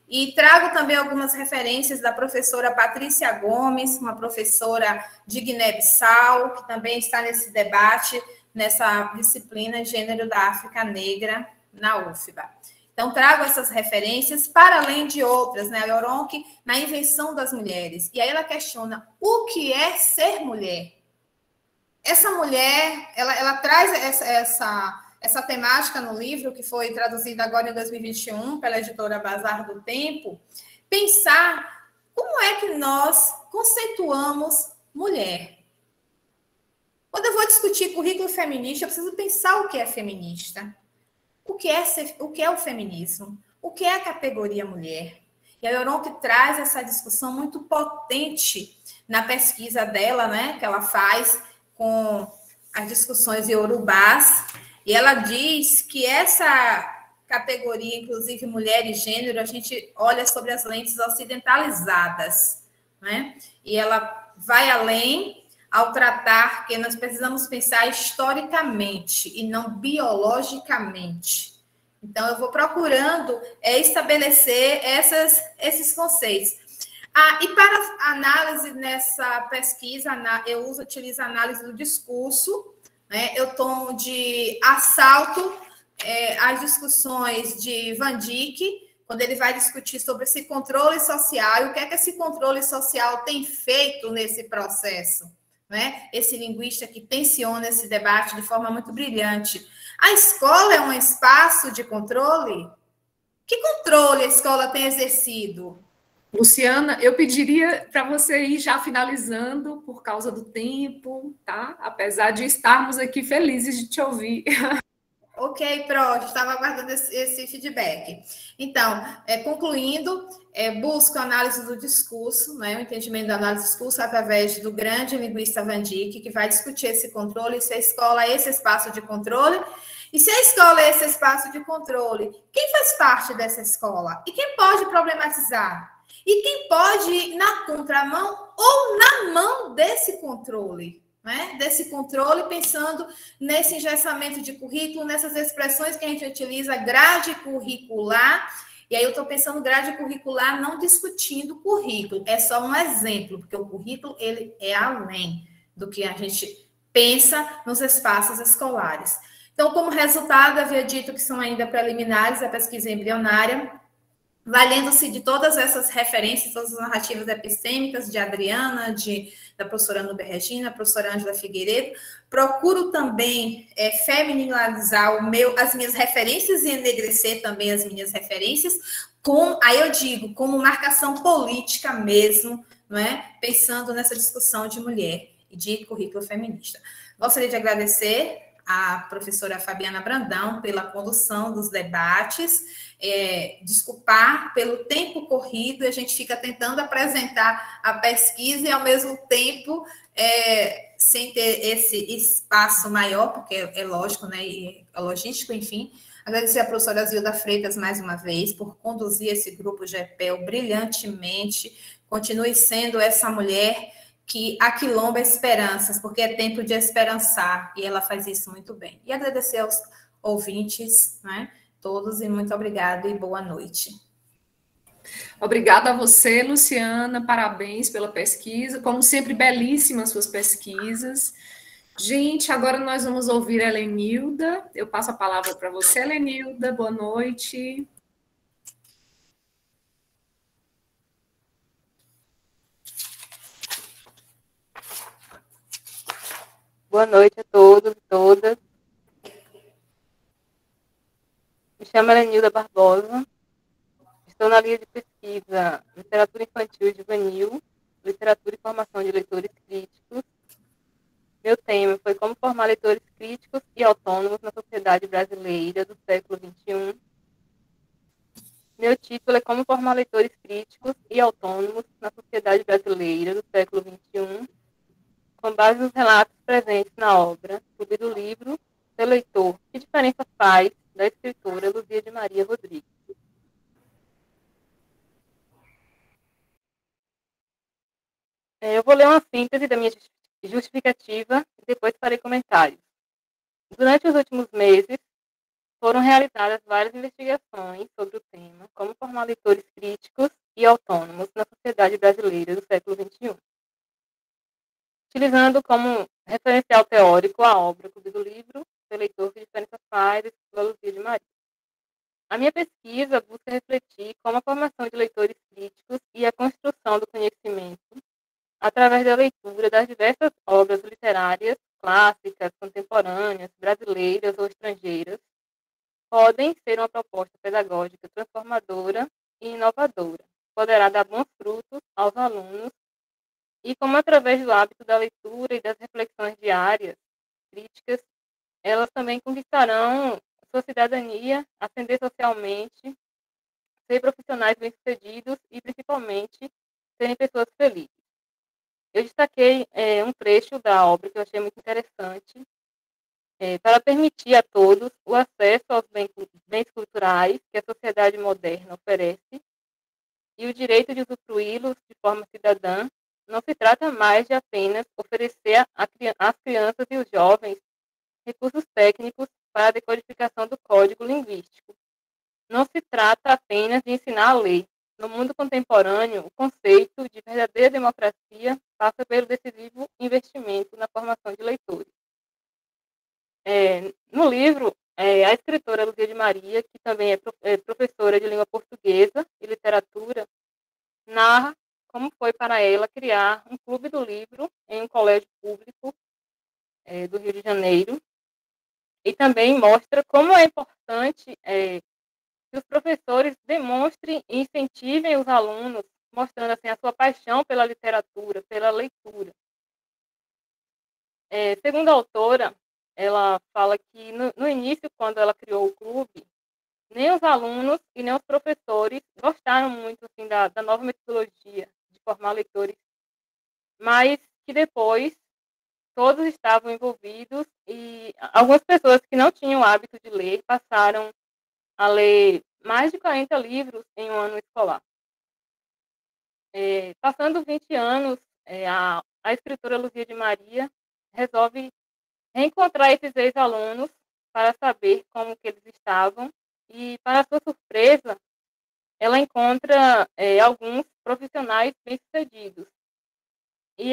H: e trago também algumas referências da professora Patrícia Gomes, uma professora de Guiné-Bissau, que também está nesse debate, nessa disciplina Gênero da África Negra, na UFBA. Então, trago essas referências, para além de outras, né? A Yoronke, na invenção das mulheres. E aí ela questiona o que é ser mulher. Essa mulher, ela traz essa temática no livro, que foi traduzida agora em 2021 pela editora Bazar do Tempo, pensar como é que nós conceituamos mulher. Quando eu vou discutir currículo feminista, eu preciso pensar o que é feminista. O que é o feminismo? O que é a categoria mulher? E a Yoronke traz essa discussão muito potente na pesquisa dela, né, que ela faz com as discussões iorubás, e ela diz que essa categoria, inclusive mulher e gênero, a gente olha sobre as lentes ocidentalizadas, né? E ela vai além ao tratar que nós precisamos pensar historicamente e não biologicamente. Então, eu vou procurando estabelecer esses conceitos. E para análise nessa pesquisa, eu utilizo a análise do discurso, né? Eu tomo de assalto as discussões de Van Dijk, quando ele vai discutir sobre esse controle social, e o que é que esse controle social tem feito nesse processo, né? Esse linguista que tensiona esse debate de forma muito brilhante. A escola é um espaço de controle? Que controle a escola tem exercido?
B: Luciana, eu pediria para você ir já finalizando por causa do tempo, tá? Apesar de estarmos aqui felizes de te ouvir.
H: Ok, pronto, estava aguardando esse feedback. Então, concluindo, busco a análise do discurso, né, o entendimento da análise do discurso através do grande linguista Van Dijk, que vai discutir esse controle, se a escola é esse espaço de controle, e se a escola é esse espaço de controle, quem faz parte dessa escola? E quem pode problematizar? E quem pode ir na contramão ou na mão desse controle? Né? Desse controle, pensando nesse engessamento de currículo, nessas expressões que a gente utiliza, grade curricular, e aí eu estou pensando grade curricular não discutindo currículo, é só um exemplo, porque o currículo ele é além do que a gente pensa nos espaços escolares. Então, como resultado, havia dito que são ainda preliminares da pesquisa embrionária, valendo-se de todas essas referências, todas as narrativas epistêmicas de Adriana, da professora Nubia Regina, professora Ângela Figueiredo, procuro também feminilizar as minhas referências e enegrecer também as minhas referências, aí eu digo, como marcação política mesmo, não é? Pensando nessa discussão de mulher e de currículo feminista. Gostaria de agradecer a professora Fabiana Brandão pela condução dos debates, desculpar pelo tempo corrido, a gente fica tentando apresentar a pesquisa e, ao mesmo tempo, sem ter esse espaço maior, porque é lógico, né, e é logístico, enfim. Agradecer a professora Zilda Freitas, mais uma vez, por conduzir esse grupo GEPEL brilhantemente. Continue sendo essa mulher que aquilomba esperanças, porque é tempo de esperançar, e ela faz isso muito bem. E agradecer aos ouvintes, né, todos, e muito obrigada e boa noite.
B: Obrigada a você, Luciana, parabéns pela pesquisa, como sempre, belíssimas suas pesquisas. Gente, agora nós vamos ouvir a Helenilda, eu passo a palavra para você, Helenilda, boa noite.
I: Boa noite a todos e todas. Me chamo Helenilda Barbosa. Estou na linha de pesquisa Literatura Infantil e Juvenil, Literatura e Formação de Leitores Críticos. Meu tema foi Como Formar Leitores Críticos e Autônomos na Sociedade Brasileira do século XXI. Meu título é Como Formar Leitores Críticos e Autônomos na Sociedade Brasileira do século XXI, com base nos relatos presentes na obra, Clube do Livro, Seu Leitor, que diferença faz da escritora Luzia de Maria Rodrigues. Eu vou ler uma síntese da minha justificativa e depois farei comentários. Durante os últimos meses, foram realizadas várias investigações sobre o tema, como formar leitores críticos e autônomos na sociedade brasileira do século XXI, utilizando como referencial teórico a obra Clube do Livro, Seu Leitor, Que Diferença Faz, da Luzia de Maria. A minha pesquisa busca refletir como a formação de leitores críticos e a construção do conhecimento, através da leitura das diversas obras literárias, clássicas, contemporâneas, brasileiras ou estrangeiras, podem ser uma proposta pedagógica transformadora e inovadora, poderá dar bons frutos aos alunos e como através do hábito da leitura e das reflexões diárias, críticas, elas também conquistarão sua cidadania, ascender socialmente, ser profissionais bem-sucedidos e, principalmente, serem pessoas felizes. Eu destaquei um trecho da obra que eu achei muito interessante, para permitir a todos o acesso aos bens culturais que a sociedade moderna oferece e o direito de usufruí-los de forma cidadã. Não se trata mais de apenas oferecer às crianças e os jovens recursos técnicos para a decodificação do código linguístico. Não se trata apenas de ensinar a ler. No mundo contemporâneo, o conceito de verdadeira democracia passa pelo decisivo investimento na formação de leitores. No livro, a escritora Luzia de Maria, que também é professora de língua portuguesa e literatura, narra como foi para ela criar um clube do livro em um colégio público do Rio de Janeiro, e também mostra como é importante que os professores demonstrem e incentivem os alunos, mostrando assim a sua paixão pela literatura, pela leitura. Segundo a autora, ela fala que no início, quando ela criou o clube, nem os alunos e nem os professores gostaram muito assim, da nova metodologia de formar leitores, mas que depois todos estavam envolvidos e algumas pessoas que não tinham o hábito de ler passaram a ler mais de 40 livros em um ano escolar. Passando 20 anos, a escritora Luzia de Maria resolve reencontrar esses ex-alunos para saber como que eles estavam e, para sua surpresa, ela encontra alguns profissionais bem-sucedidos. E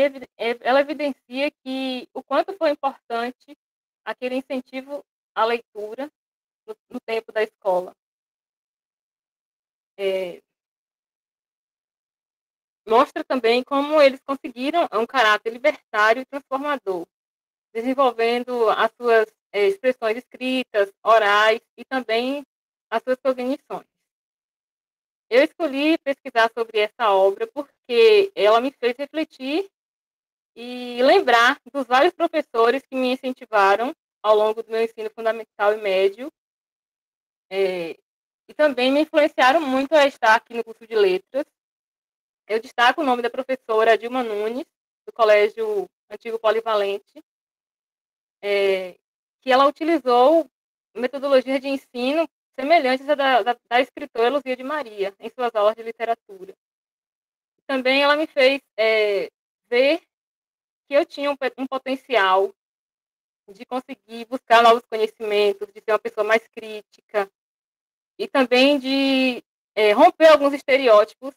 I: ela evidencia que o quanto foi importante aquele incentivo à leitura no tempo da escola. Mostra também como eles conseguiram um caráter libertário e transformador, desenvolvendo as suas expressões escritas, orais e também as suas cognições. Eu escolhi pesquisar sobre essa obra porque ela me fez refletir e lembrar dos vários professores que me incentivaram ao longo do meu ensino fundamental e médio, e também me influenciaram muito a estar aqui no curso de letras. Eu destaco o nome da professora Dilma Nunes, do Colégio Antigo Polivalente, que ela utilizou metodologias de ensino semelhantes à da escritora Luzia de Maria, em suas aulas de literatura. Também ela me fez ver que eu tinha um potencial de conseguir buscar novos conhecimentos, de ser uma pessoa mais crítica, e também de romper alguns estereótipos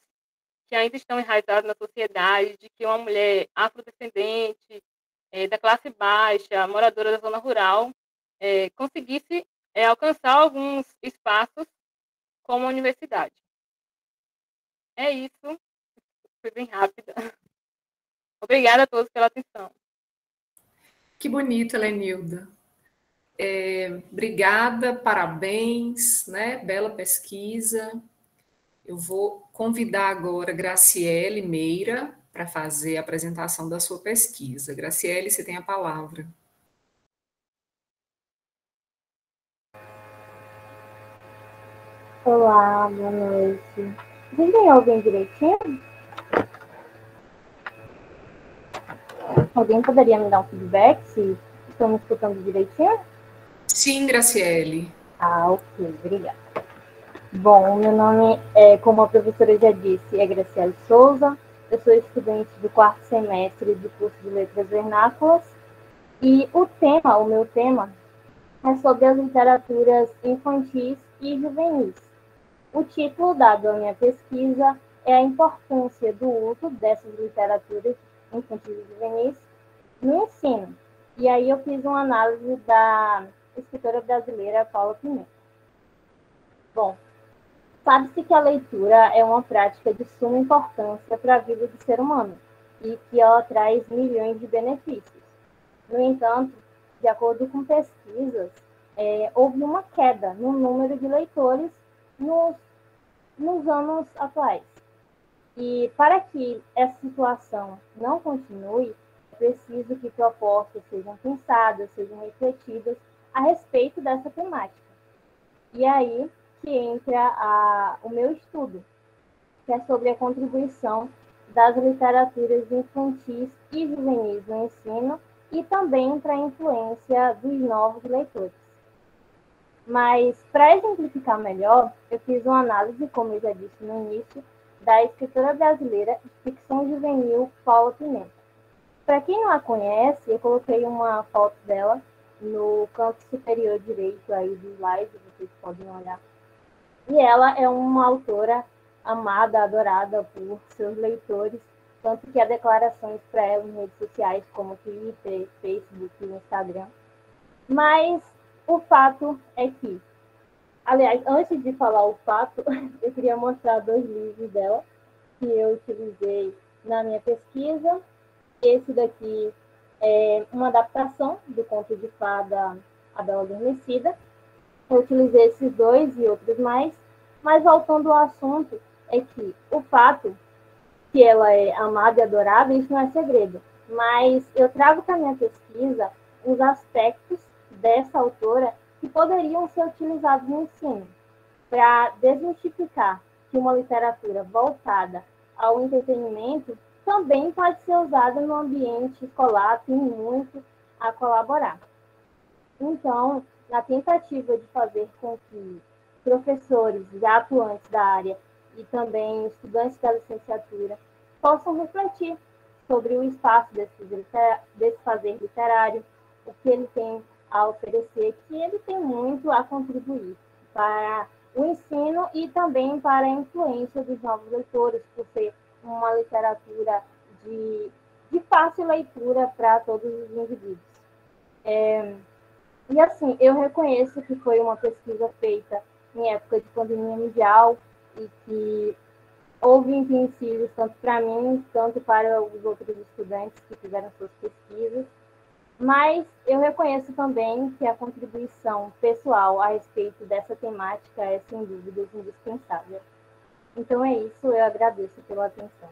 I: que ainda estão enraizados na sociedade, de que uma mulher afrodescendente, da classe baixa, moradora da zona rural, conseguisse alcançar alguns espaços como a universidade. É isso. Foi bem rápida. Obrigada a todos pela atenção.
B: Que bonito, Helenilda. Obrigada, parabéns, né? Bela pesquisa. Eu vou convidar agora Graciele Meira para fazer a apresentação da sua pesquisa. Graciele, você tem a palavra.
J: Olá, boa noite. Vocês me ouvem direitinho? Alguém poderia me dar um feedback se estão me escutando direitinho?
B: Sim, Graciele.
J: Ok, obrigada. Bom, meu nome, como a professora já disse, é Graciele Souza. Eu sou estudante do 4º semestre do curso de Letras Vernáculas. E o meu tema, é sobre as literaturas infantis e juvenis. O título dado à minha pesquisa é a importância do uso dessas literaturas infantis e juvenis no ensino. E aí eu fiz uma análise da escritora brasileira Paula Pimenta. Bom, sabe-se que a leitura é uma prática de suma importância para a vida do ser humano e que ela traz milhões de benefícios. No entanto, de acordo com pesquisas, houve uma queda no número de leitores nos anos atuais. E para que essa situação não continue, é preciso que propostas sejam pensadas, sejam refletidas a respeito dessa temática. E aí que entra o meu estudo, que é sobre a contribuição das literaturas infantis e juvenis no ensino e também para a influência dos novos leitores. Mas, para exemplificar melhor, eu fiz uma análise, como eu já disse no início, da escritora brasileira de ficção juvenil Paula Pimenta. Para quem não a conhece, eu coloquei uma foto dela no canto superior direito aí do slide, vocês podem olhar. E ela é uma autora amada, adorada por seus leitores, tanto que há declarações para ela em redes sociais como Twitter, Facebook e Instagram. Mas o fato é que, aliás, antes de falar o fato, eu queria mostrar 2 livros dela que eu utilizei na minha pesquisa. Esse daqui é uma adaptação do conto de fada A Bela Adormecida. Eu utilizei esses 2 e outros mais, mas voltando ao assunto, é que o fato que ela é amada e adorada, isso não é segredo. Mas eu trago para a minha pesquisa os aspectos dessa autora que poderiam ser utilizados no ensino, para desmistificar que uma literatura voltada ao entretenimento também pode ser usada no ambiente escolar, tem muito a colaborar. Então, na tentativa de fazer com que professores já atuantes da área e também estudantes da licenciatura possam refletir sobre o espaço desse fazer literário, o que ele tem a oferecer, que ele tem muito a contribuir para o ensino e também para a influência dos novos leitores, por ser uma literatura de fácil leitura para todos os indivíduos. E assim, eu reconheço que foi uma pesquisa feita em época de pandemia mundial e que houve empecilhos tanto para mim, tanto para os outros estudantes que fizeram suas pesquisas, mas eu reconheço também que a contribuição pessoal a respeito dessa temática é, sem dúvidas, indispensável. Então é isso, eu agradeço pela atenção.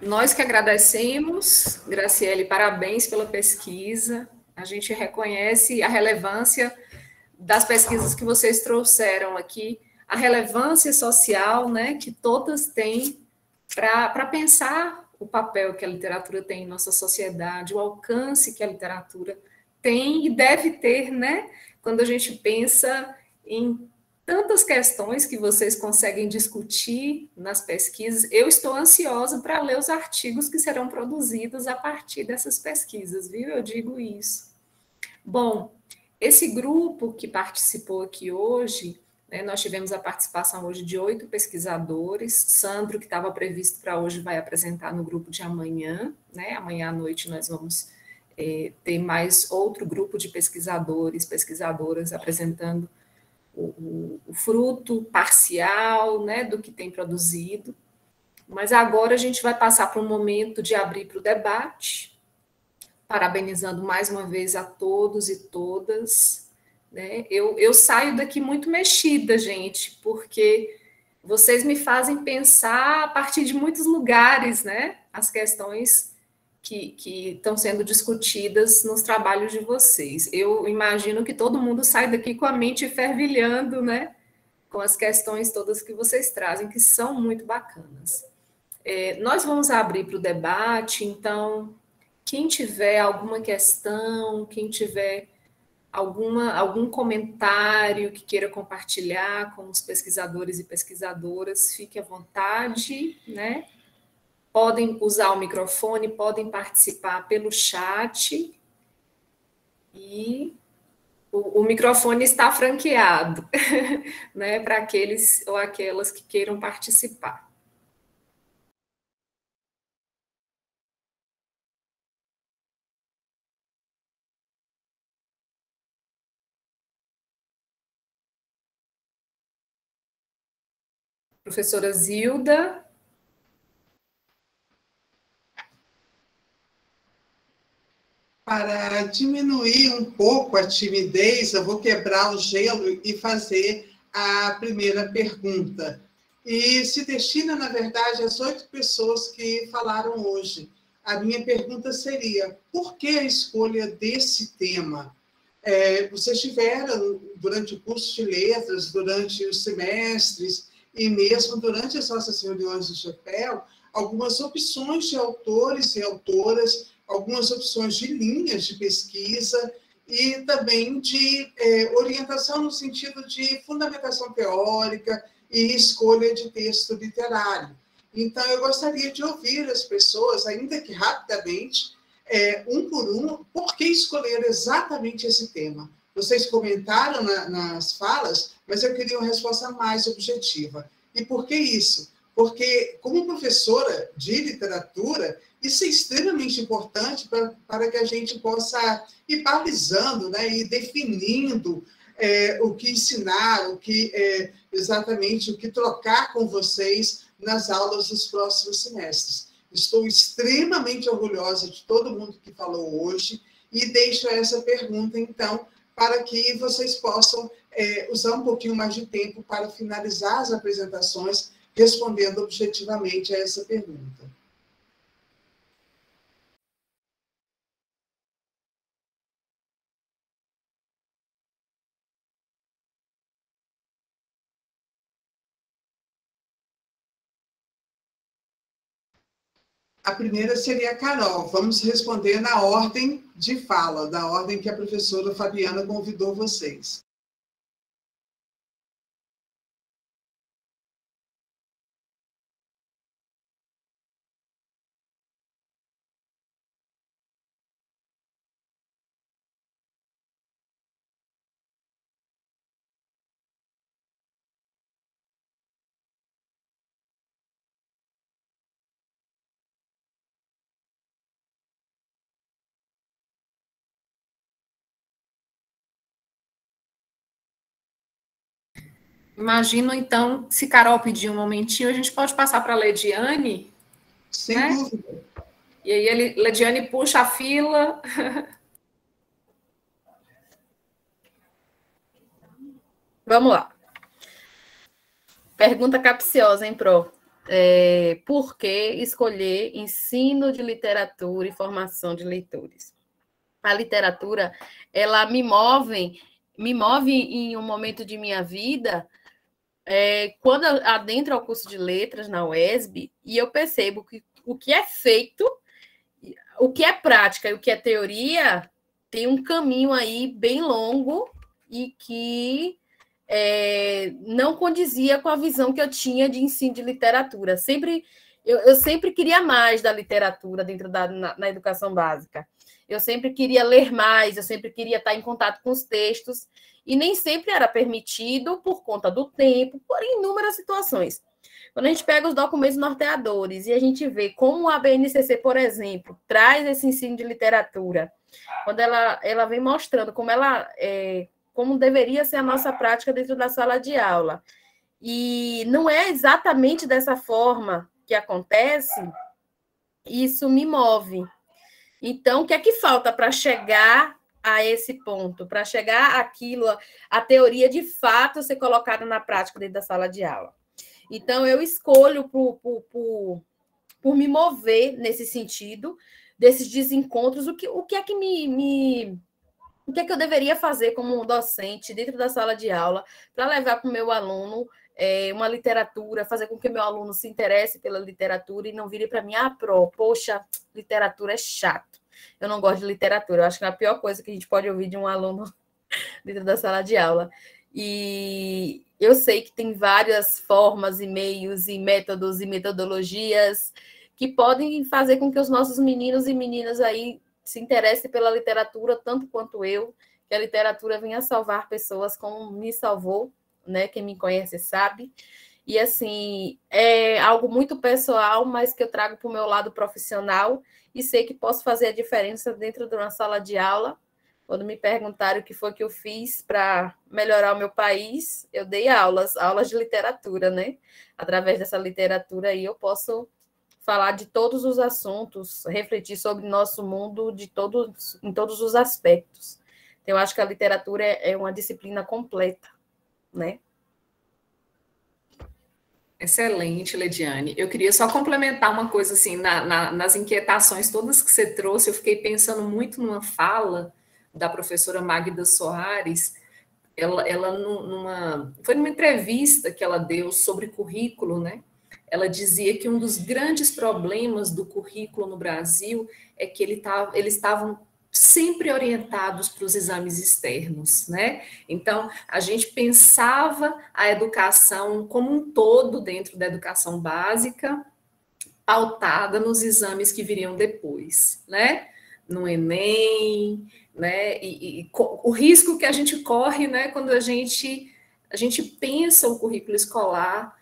B: Nós que agradecemos, Graciele, parabéns pela pesquisa. A gente reconhece a relevância das pesquisas que vocês trouxeram aqui, a relevância social, né, que todas têm para pensar o papel que a literatura tem em nossa sociedade, o alcance que a literatura tem e deve ter, né, quando a gente pensa em tantas questões que vocês conseguem discutir nas pesquisas. Eu estou ansiosa para ler os artigos que serão produzidos a partir dessas pesquisas, viu? Eu digo isso. Bom, esse grupo que participou aqui hoje, né, nós tivemos a participação hoje de 8 pesquisadores. Sandro, que estava previsto para hoje, vai apresentar no grupo de amanhã, né? Amanhã à noite nós vamos ter mais outro grupo de pesquisadores, pesquisadoras apresentando o fruto parcial, né, do que tem produzido. Mas agora a gente vai passar para um momento de abrir para o debate, parabenizando mais uma vez a todos e todas. Né? Eu saio daqui muito mexida, gente, porque vocês me fazem pensar a partir de muitos lugares, né, as questões que estão sendo discutidas nos trabalhos de vocês. Eu imagino que todo mundo sai daqui com a mente fervilhando, né, com as questões todas que vocês trazem, que são muito bacanas. Nós vamos abrir para o debate, então, quem tiver alguma questão, quem tiver algum comentário que queira compartilhar com os pesquisadores e pesquisadoras, fique à vontade, né? Podem usar o microfone, podem participar pelo chat, e o microfone está franqueado, né, para aqueles ou aquelas que queiram participar. Professora Zilda.
A: Para diminuir um pouco a timidez, eu vou quebrar o gelo e fazer a primeira pergunta. E se destina, na verdade, às 8 pessoas que falaram hoje. A minha pergunta seria: por que a escolha desse tema? Vocês tiveram, durante o curso de letras, durante os semestres, e mesmo durante as nossas reuniões do chapéu, algumas opções de autores e autoras, algumas opções de linhas de pesquisa e também de orientação no sentido de fundamentação teórica e escolha de texto literário. Então, eu gostaria de ouvir as pessoas, ainda que rapidamente, um por um, por que escolher exatamente esse tema. Vocês comentaram nas falas, mas eu queria uma resposta mais objetiva. E por que isso? Porque, como professora de literatura, isso é extremamente importante para que a gente possa ir balizando, né, e definindo o que ensinar, exatamente o que trocar com vocês nas aulas dos próximos semestres. Estou extremamente orgulhosa de todo mundo que falou hoje e deixo essa pergunta, então, para que vocês possam usar um pouquinho mais de tempo para finalizar as apresentações, respondendo objetivamente a essa pergunta. A primeira seria a Carol. Vamos responder na ordem de fala, da ordem que a professora Fabiana convidou vocês.
B: Imagino, então, se Carol pedir um momentinho, a gente pode passar para a Lediane?
A: Sem dúvida.
B: E aí, Lediane puxa a fila.
D: Vamos lá. Pergunta capciosa, hein, Pro? Por que escolher ensino de literatura e formação de leitores? A literatura, ela me move em um momento de minha vida, quando eu adentro ao curso de letras na UESB, e eu percebo que o que é feito, o que é prática e o que é teoria, tem um caminho aí bem longo e que não condizia com a visão que eu tinha de ensino de literatura. Eu sempre queria mais da literatura dentro na educação básica. Eu sempre queria ler mais, eu sempre queria estar em contato com os textos, e nem sempre era permitido por conta do tempo, por inúmeras situações. Quando a gente pega os documentos norteadores e a gente vê como a BNCC, por exemplo, traz esse ensino de literatura, quando ela vem mostrando como deveria ser a nossa prática dentro da sala de aula, e não é exatamente dessa forma que acontece, isso me move. Então, o que é que falta para chegar a esse ponto, para chegar àquilo, a teoria de fato ser colocada na prática dentro da sala de aula? Então, eu escolho por me mover nesse sentido, desses desencontros, o que é que o que é que eu deveria fazer como docente dentro da sala de aula para levar para o meu aluno uma literatura, fazer com que o meu aluno se interesse pela literatura e não vire para mim, poxa, literatura é chato. Eu não gosto de literatura. Eu acho que a pior coisa que a gente pode ouvir de um aluno dentro da sala de aula. E eu sei que tem várias formas e meios e métodos e metodologias que podem fazer com que os nossos meninos e meninas aí se interessem pela literatura tanto quanto eu, que a literatura venha salvar pessoas como me salvou, né? Quem me conhece sabe. E, assim, é algo muito pessoal, mas que eu trago para o meu lado profissional e sei que posso fazer a diferença dentro de uma sala de aula. Quando me perguntaram o que foi que eu fiz para melhorar o meu país, eu dei aulas de literatura, né? Através dessa literatura aí eu posso falar de todos os assuntos, refletir sobre o nosso mundo em todos os aspectos. Então, eu acho que a literatura é uma disciplina completa, né?
B: Excelente, Lediane. Eu queria só complementar uma coisa, assim, nas inquietações todas que você trouxe, eu fiquei pensando muito numa fala da professora Magda Soares. Foi numa entrevista que ela deu sobre currículo, né? Ela dizia que um dos grandes problemas do currículo no Brasil é que eles estavam sempre orientados para os exames externos, né? Então, a gente pensava a educação como um todo dentro da educação básica, pautada nos exames que viriam depois, né? No Enem, né? O risco que a gente corre, né? Quando a gente pensa o currículo escolar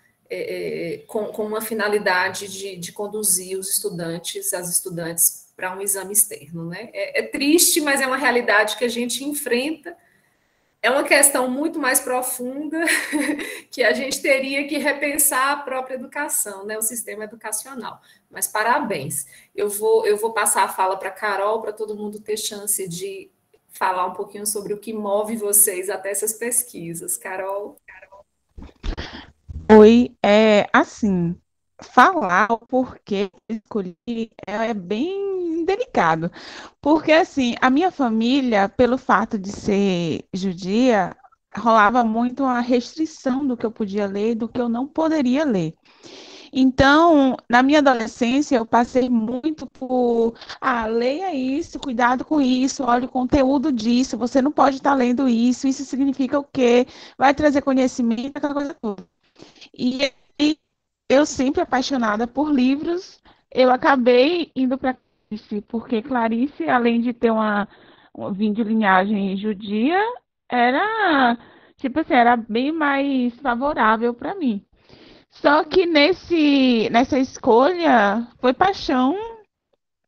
B: com uma finalidade de conduzir os estudantes, as estudantes, para um exame externo, né? É triste, mas é uma realidade que a gente enfrenta. É uma questão muito mais profunda que a gente teria que repensar a própria educação, né? O sistema educacional. Mas parabéns. Eu vou passar a fala para a Carol, para todo mundo ter chance de falar um pouquinho sobre o que move vocês até essas pesquisas. Carol?
C: Oi, assim, falar o porquê eu escolhi é bem delicado, porque assim, a minha família, pelo fato de ser judia, rolava muito a restrição do que eu podia ler e do que eu não poderia ler. Então, na minha adolescência, eu passei muito por, leia isso, cuidado com isso, olha o conteúdo disso, você não pode estar lendo isso significa o quê? Vai trazer conhecimento, aquela coisa toda. E aí, eu sempre apaixonada por livros, eu acabei indo para Clarice, porque Clarice, além de ter vim de linhagem judia, era, tipo assim, era bem mais favorável para mim. Só que nessa escolha foi paixão,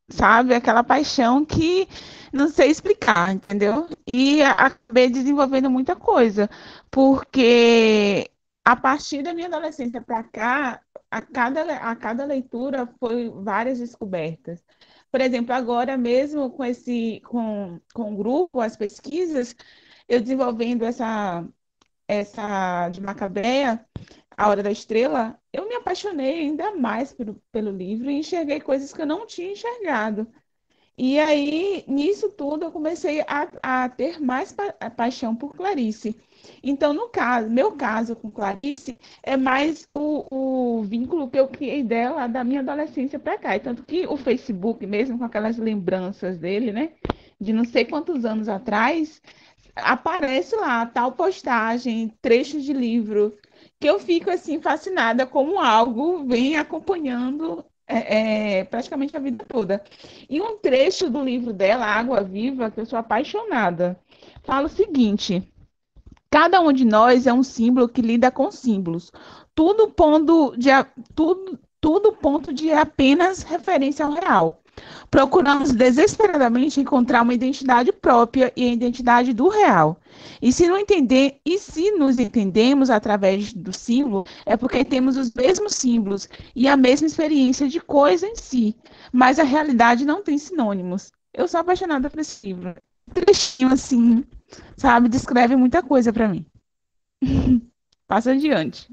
C: sabe? Aquela paixão que não sei explicar, entendeu? E acabei desenvolvendo muita coisa, porque a partir da minha adolescência para cá, a cada leitura foi várias descobertas. Por exemplo, agora mesmo com o grupo, as pesquisas, eu desenvolvendo essa de Macabeia, A Hora da Estrela, eu me apaixonei ainda mais pelo livro e enxerguei coisas que eu não tinha enxergado. E aí, nisso tudo, eu comecei a ter mais paixão por Clarice. Então, no caso, meu caso com Clarice é mais o vínculo que eu criei dela da minha adolescência para cá. E tanto que o Facebook, mesmo com aquelas lembranças dele, né, de não sei quantos anos atrás, aparece lá tal postagem, trechos de livro, que eu fico assim fascinada como algo vem acompanhando praticamente a vida toda. E um trecho do livro dela, Água Viva, que eu sou apaixonada, fala o seguinte: cada um de nós é um símbolo que lida com símbolos, tudo ponto de apenas referência ao real. Procuramos desesperadamente encontrar uma identidade própria e a identidade do real. E se nos entendemos através do símbolo, é porque temos os mesmos símbolos e a mesma experiência de coisa em si, mas a realidade não tem sinônimos. Eu sou apaixonada por esse livro. Um trechinho assim, sabe, descreve muita coisa para mim. Passa adiante.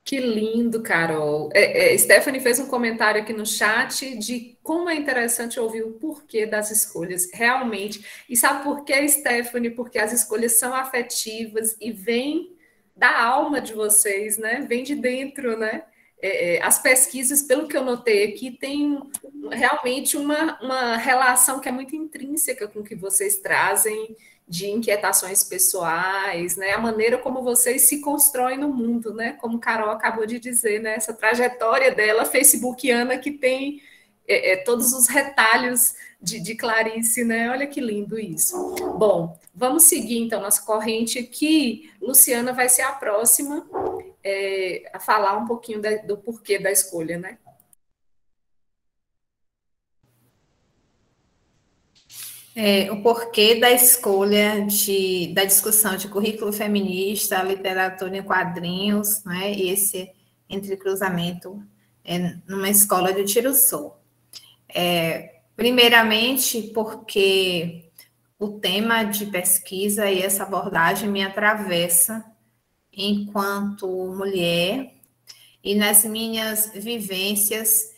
B: Que lindo, Carol. Stephanie fez um comentário aqui no chat de como é interessante ouvir o porquê das escolhas, realmente. E sabe por quê, Stephanie? Porque as escolhas são afetivas e vêm da alma de vocês, né? Vem de dentro, né? As pesquisas, pelo que eu notei aqui, têm realmente uma relação que é muito intrínseca com o que vocês trazem de inquietações pessoais, né? A maneira como vocês se constroem no mundo, né? Como Carol acabou de dizer, né? Essa trajetória dela facebookiana que tem todos os retalhos de Clarice, né? Olha que lindo isso. Bom, vamos seguir então nossa corrente aqui. Luciana vai ser a próxima a falar um pouquinho do porquê da escolha, né?
H: O porquê da escolha da discussão de currículo feminista, literatura em quadrinhos, né? E esse entrecruzamento numa escola de Tiruçu. Primeiramente, porque o tema de pesquisa e essa abordagem me atravessa enquanto mulher e nas minhas vivências,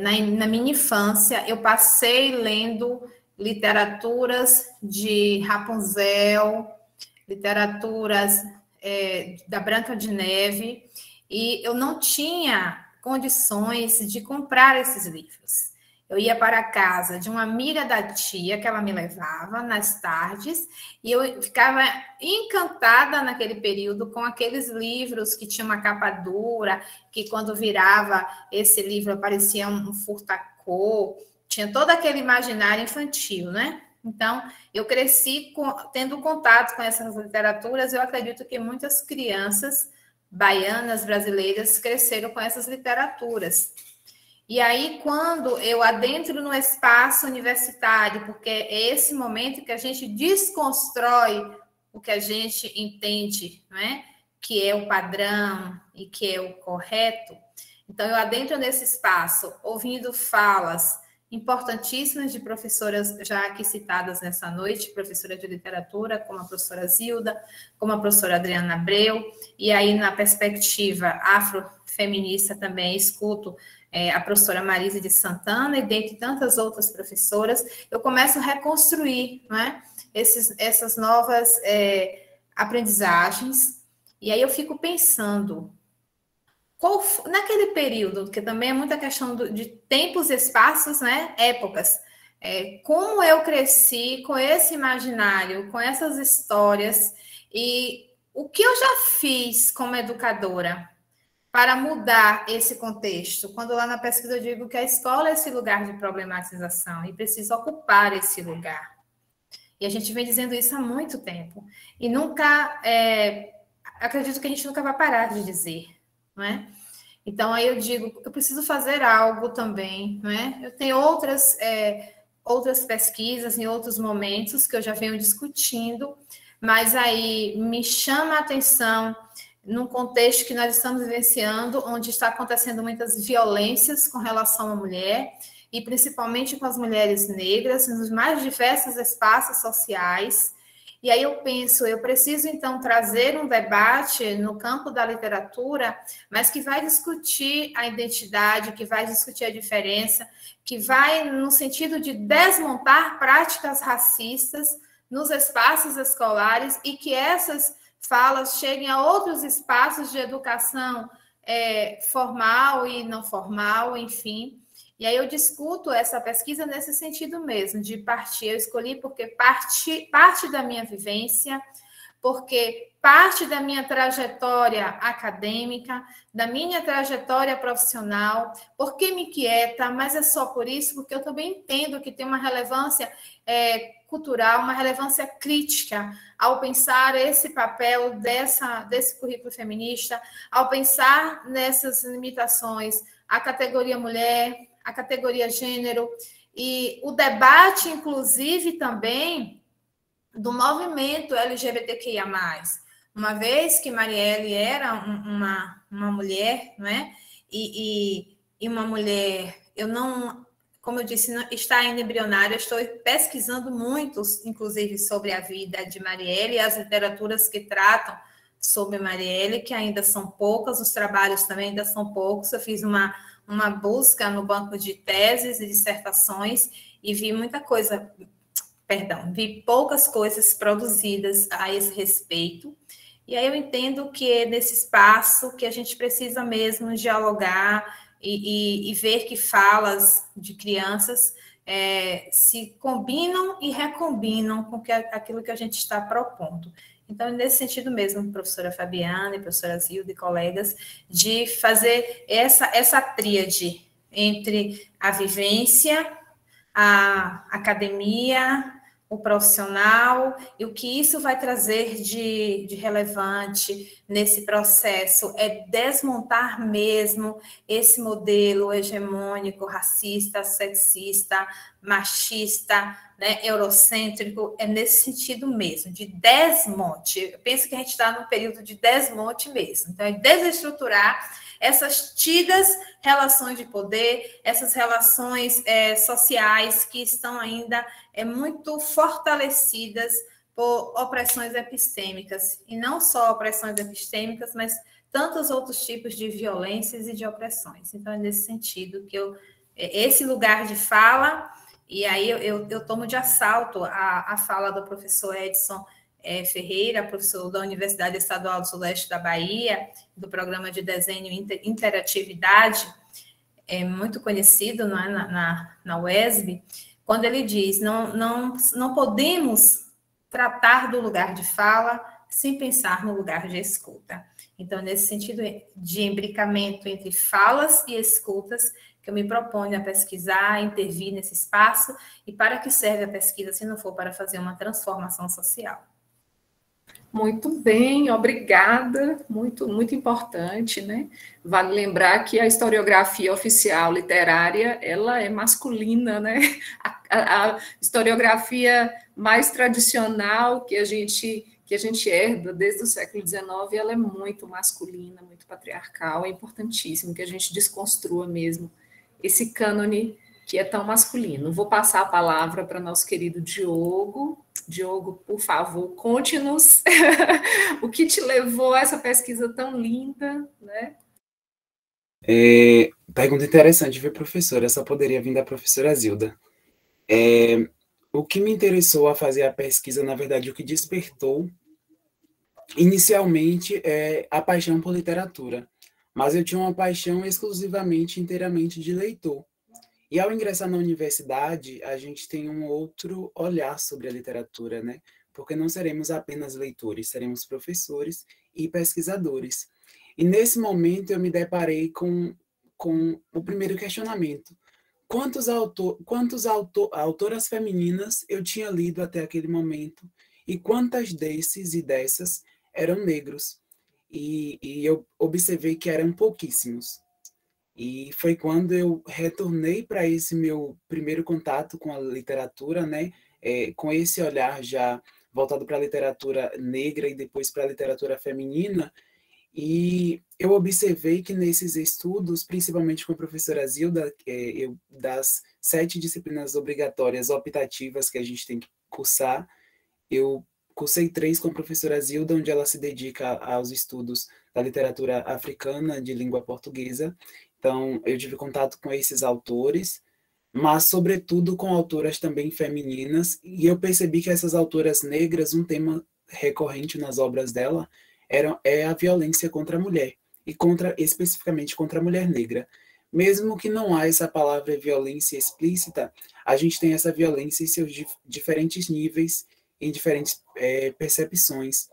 H: na minha infância, eu passei lendo literaturas de Rapunzel, literaturas da Branca de Neve, e eu não tinha condições de comprar esses livros. Eu ia para a casa de uma amiga da tia, que ela me levava nas tardes, e eu ficava encantada naquele período com aqueles livros que tinham uma capa dura, que quando virava esse livro aparecia um furta-cor, tinha todo aquele imaginário infantil, né? Então, eu cresci tendo contato com essas literaturas. Eu acredito que muitas crianças baianas, brasileiras, cresceram com essas literaturas. E aí, quando eu adentro no espaço universitário, porque é esse momento que a gente desconstrói o que a gente entende, né? Que é o padrão e que é o correto. Então, eu adentro nesse espaço, ouvindo falas importantíssimas de professoras já aqui citadas nessa noite, professora de literatura, como a professora Zilda, como a professora Adriana Abreu, e aí na perspectiva afrofeminista também escuto a professora Marise de Santana, e dentre tantas outras professoras, eu começo a reconstruir, né, essas novas aprendizagens, e aí eu fico pensando, naquele período, que também é muita questão de tempos, espaços, né, épocas, como eu cresci com esse imaginário, com essas histórias, e o que eu já fiz como educadora para mudar esse contexto, quando lá na pesquisa eu digo que a escola é esse lugar de problematização e precisa ocupar esse lugar. E a gente vem dizendo isso há muito tempo. E nunca, acredito que a gente nunca vai parar de dizer, não é? Então, aí eu digo, eu preciso fazer algo também, não é? Eu tenho outras pesquisas em outros momentos que eu já venho discutindo, mas aí me chama a atenção num contexto que nós estamos vivenciando, onde está acontecendo muitas violências com relação à mulher, e principalmente com as mulheres negras, nos mais diversos espaços sociais. E aí eu penso, eu preciso então trazer um debate no campo da literatura, mas que vai discutir a identidade, que vai discutir a diferença, que vai no sentido de desmontar práticas racistas nos espaços escolares, e que essas falas cheguem a outros espaços de educação formal e não formal, enfim. E aí eu discuto essa pesquisa nesse sentido mesmo, de partir. Eu escolhi porque parte da minha vivência, porque parte da minha trajetória acadêmica, da minha trajetória profissional, porque me inquieta, mas é só por isso, porque eu também entendo que tem uma relevância cultural, uma relevância crítica ao pensar esse papel desse currículo feminista, ao pensar nessas limitações, a categoria mulher, a categoria gênero, e o debate, inclusive, também do movimento LGBTQIA+. Uma vez que Marielle era uma mulher, né? E uma mulher, eu não, como eu disse, não, está ainda embrionária, estou pesquisando muito, inclusive, sobre a vida de Marielle e as literaturas que tratam sobre Marielle, que ainda são poucas, os trabalhos também ainda são poucos. Eu fiz uma busca no banco de teses e dissertações e vi vi poucas coisas produzidas a esse respeito. E aí eu entendo que é nesse espaço que a gente precisa mesmo dialogar e ver que falas de crianças se combinam e recombinam com aquilo que a gente está propondo. Então, nesse sentido mesmo, professora Fabiana, professora Zilda e colegas, de fazer essa tríade entre a vivência, a academia, o profissional, e o que isso vai trazer de relevante nesse processo é desmontar mesmo esse modelo hegemônico, racista, sexista, machista, né, eurocêntrico, é nesse sentido mesmo, de desmonte. Eu penso que a gente está num período de desmonte mesmo. Então, é desestruturar essas antigas relações de poder, essas relações sociais que estão ainda muito fortalecidas por opressões epistêmicas, e não só opressões epistêmicas, mas tantos outros tipos de violências e de opressões. Então, é nesse sentido que esse lugar de fala, e aí eu tomo de assalto a fala do professor Edson Ferreira, professor da Universidade Estadual do Sudeste da Bahia, do programa de desenho Interatividade, muito conhecido, não é, na UESB, quando ele diz, não podemos tratar do lugar de fala sem pensar no lugar de escuta. Então, nesse sentido de imbricamento entre falas e escutas, que eu me proponho a pesquisar, a intervir nesse espaço, e para que serve a pesquisa se não for para fazer uma transformação social?
B: Muito bem, obrigada, muito, muito importante, né? Vale lembrar que a historiografia oficial literária, ela é masculina, né? A historiografia mais tradicional que a gente herda desde o século XIX, ela é muito masculina, muito patriarcal, é importantíssimo que a gente desconstrua mesmo esse cânone que é tão masculino. Vou passar a palavra para nosso querido Diogo. Diogo, por favor, conte-nos o que te levou a essa pesquisa tão linda, né?
E: Pergunta interessante, viu, professora? Essa poderia vir da professora Zilda. O que me interessou a fazer a pesquisa, na verdade, o que despertou, inicialmente, é a paixão por literatura. Mas eu tinha uma paixão exclusivamente, inteiramente de leitor. E ao ingressar na universidade, a gente tem um outro olhar sobre a literatura, né? Porque não seremos apenas leitores, seremos professores e pesquisadores. E nesse momento eu me deparei com o primeiro questionamento. Quantas autoras femininas eu tinha lido até aquele momento? E quantas desses e dessas eram negros? E eu observei que eram pouquíssimos. E foi quando eu retornei para esse meu primeiro contato com a literatura, né, com esse olhar já voltado para a literatura negra e depois para a literatura feminina, e eu observei que nesses estudos, principalmente com a professora Zilda, das 7 disciplinas obrigatórias optativas que a gente tem que cursar, eu cursei 3 com a professora Zilda, onde ela se dedica aos estudos da literatura africana de língua portuguesa. Então, eu tive contato com esses autores, mas, sobretudo, com autoras também femininas, e eu percebi que essas autoras negras, um tema recorrente nas obras dela, é a violência contra a mulher, e especificamente contra a mulher negra. Mesmo que não há essa palavra violência explícita, a gente tem essa violência em seus diferentes níveis, em diferentes percepções.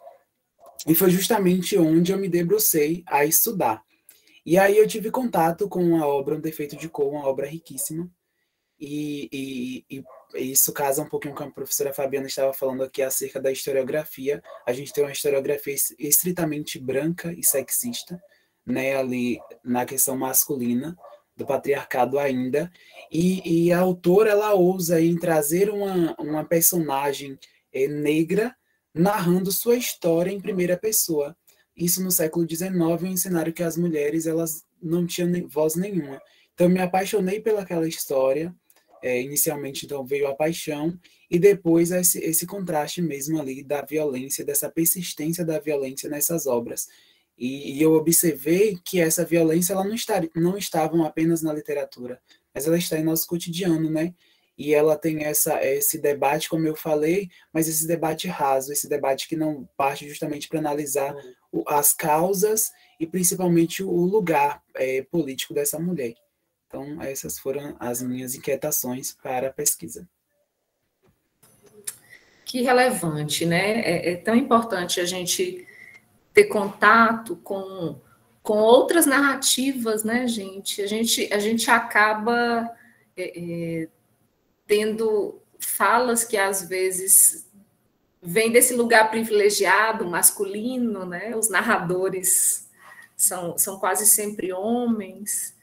E: E foi justamente onde eu me debrucei a estudar. E aí eu tive contato com a obra Um Defeito de Cor, uma obra riquíssima, e isso casa um pouquinho com a professora Fabiana estava falando aqui acerca da historiografia. A gente tem uma historiografia estritamente branca e sexista, né, ali na questão masculina, do patriarcado ainda, e a autora, ela ousa em trazer uma personagem negra narrando sua história em primeira pessoa. Isso no século XIX, um cenário que as mulheres elas não tinham voz nenhuma. Então, eu me apaixonei pelaquela história. Inicialmente, então, veio a paixão, e depois esse contraste mesmo ali da violência, dessa persistência da violência nessas obras. E eu observei que essa violência ela não estava apenas na literatura, mas ela está em nosso cotidiano, né? E ela tem esse debate, como eu falei, mas esse debate raso, esse debate que não parte justamente para analisar as causas e principalmente o lugar político dessa mulher. Então, essas foram as minhas inquietações para a pesquisa.
B: Que relevante, né? É tão importante a gente ter contato com outras narrativas, né, gente? A gente acaba tendo falas que, às vezes, vêm desse lugar privilegiado, masculino, né? Os narradores são quase sempre homens.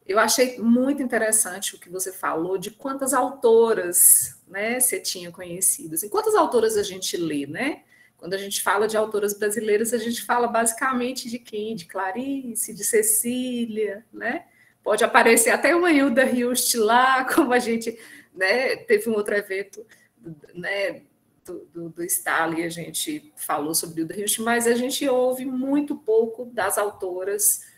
B: Eu achei muito interessante o que você falou de quantas autoras, né, você tinha conhecido. Assim, quantas autoras a gente lê, né? Quando a gente fala de autoras brasileiras, a gente fala basicamente de quem? De Clarice, de Cecília, né? Pode aparecer até uma Hilda Hilst lá, como a gente, né, teve um outro evento, né, do Stalin, a gente falou sobre Hilda Hilst, mas a gente ouve muito pouco das autoras,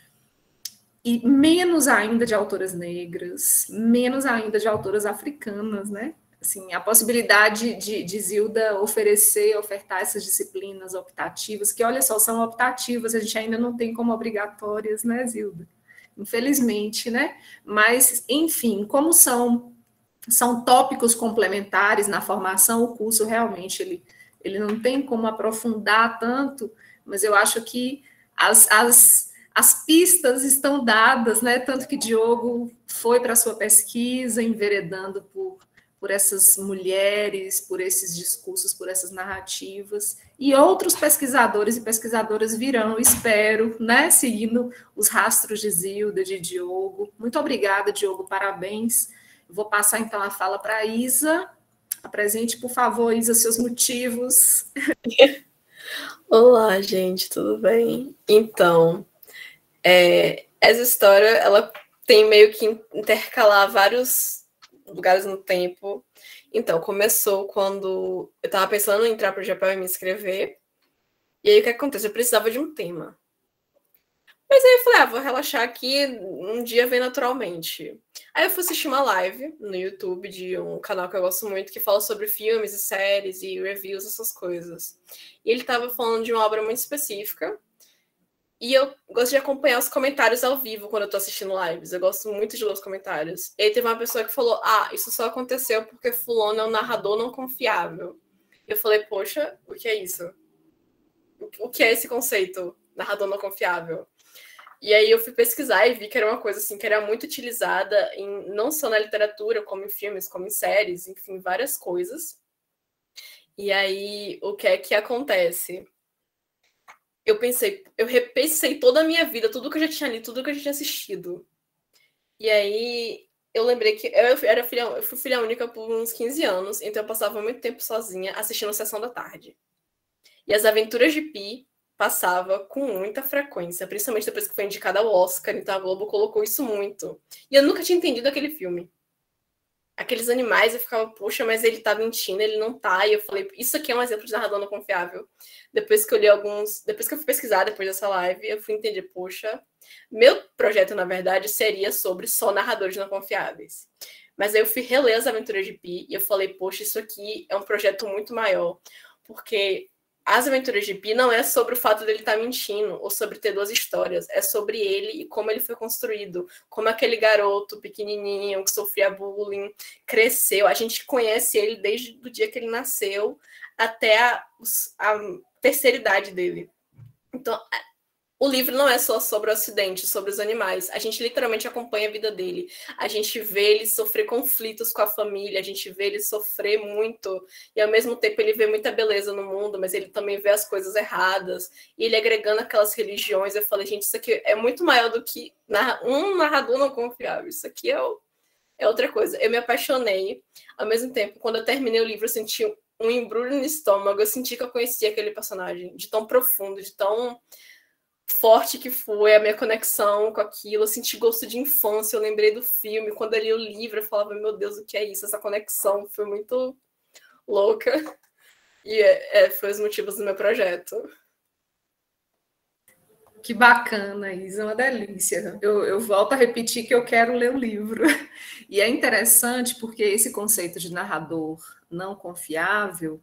B: e menos ainda de autoras negras, menos ainda de autoras africanas, né? Assim, a possibilidade de Zilda ofertar essas disciplinas optativas, que, olha só, são optativas, a gente ainda não tem como obrigatórias, né, Zilda? Infelizmente, né? Mas, enfim, como são tópicos complementares na formação, o curso realmente ele não tem como aprofundar tanto, mas eu acho que as pistas estão dadas, né? Tanto que Diogo foi para a sua pesquisa, enveredando por essas mulheres, por esses discursos, por essas narrativas, e outros pesquisadores e pesquisadoras virão, espero, né? Seguindo os rastros de Zilda, de Diogo. Muito obrigada, Diogo, parabéns. Vou passar, então, a fala para a Isa. Apresente, por favor, Isa, seus motivos.
F: Olá, gente, tudo bem? Então, essa história, ela tem meio que intercalar vários lugares no tempo. Então, começou quando eu estava pensando em entrar para o Japão e me inscrever. E aí, o que acontece? Eu precisava de um tema. Mas aí eu falei, vou relaxar aqui, um dia vem naturalmente. Aí eu fui assistir uma live no YouTube de um canal que eu gosto muito, que fala sobre filmes e séries e reviews, essas coisas. E ele estava falando de uma obra muito específica. E eu gosto de acompanhar os comentários ao vivo quando eu tô assistindo lives. Eu gosto muito de ler os comentários. E aí teve uma pessoa que falou, isso só aconteceu porque fulano é um narrador não confiável. E eu falei, poxa, o que é isso? O que é esse conceito? Narrador não confiável? E aí eu fui pesquisar e vi que era uma coisa assim que era muito utilizada não só na literatura, como em filmes, como em séries, enfim, várias coisas. E aí, o que é que acontece? Eu repensei toda a minha vida, tudo que eu já tinha lido, tudo que eu já tinha assistido. E aí, eu lembrei que eu fui filha única por uns 15 anos, então eu passava muito tempo sozinha assistindo Sessão da Tarde. E As Aventuras de Pi passava com muita frequência, principalmente depois que foi indicada ao Oscar, então a Globo colocou isso muito. E eu nunca tinha entendido aquele filme. Aqueles animais, eu ficava, poxa, mas ele tá mentindo, ele não tá. E eu falei, isso aqui é um exemplo de narrador não confiável. Depois que eu fui pesquisar, depois dessa live, eu fui entender, poxa, meu projeto, na verdade, seria sobre só narradores não confiáveis. Mas aí eu fui reler As Aventuras de Pi e eu falei, poxa, isso aqui é um projeto muito maior, porque As Aventuras de Pi não é sobre o fato dele estar mentindo ou sobre ter duas histórias, é sobre ele e como ele foi construído, como aquele garoto pequenininho que sofria bullying cresceu. A gente conhece ele desde o dia que ele nasceu até a terceira idade dele. Então, o livro não é só sobre o Ocidente, sobre os animais. A gente literalmente acompanha a vida dele. A gente vê ele sofrer conflitos com a família, a gente vê ele sofrer muito, e ao mesmo tempo ele vê muita beleza no mundo, mas ele também vê as coisas erradas, e ele agregando aquelas religiões. Eu falei, gente, isso aqui é muito maior do que um narrador não confiável. Isso aqui é outra coisa. Eu me apaixonei. Ao mesmo tempo, quando eu terminei o livro, eu senti um embrulho no estômago, eu senti que eu conhecia aquele personagem, de tão profundo, de tão forte que foi a minha conexão com aquilo. Eu senti gosto de infância, eu lembrei do filme. Quando eu li o livro, eu falava, meu Deus, o que é isso? Essa conexão foi muito louca. E foi os motivos do meu projeto.
B: Que bacana, Isa, uma delícia. Eu volto a repetir que eu quero ler o livro. E é interessante porque esse conceito de narrador não confiável,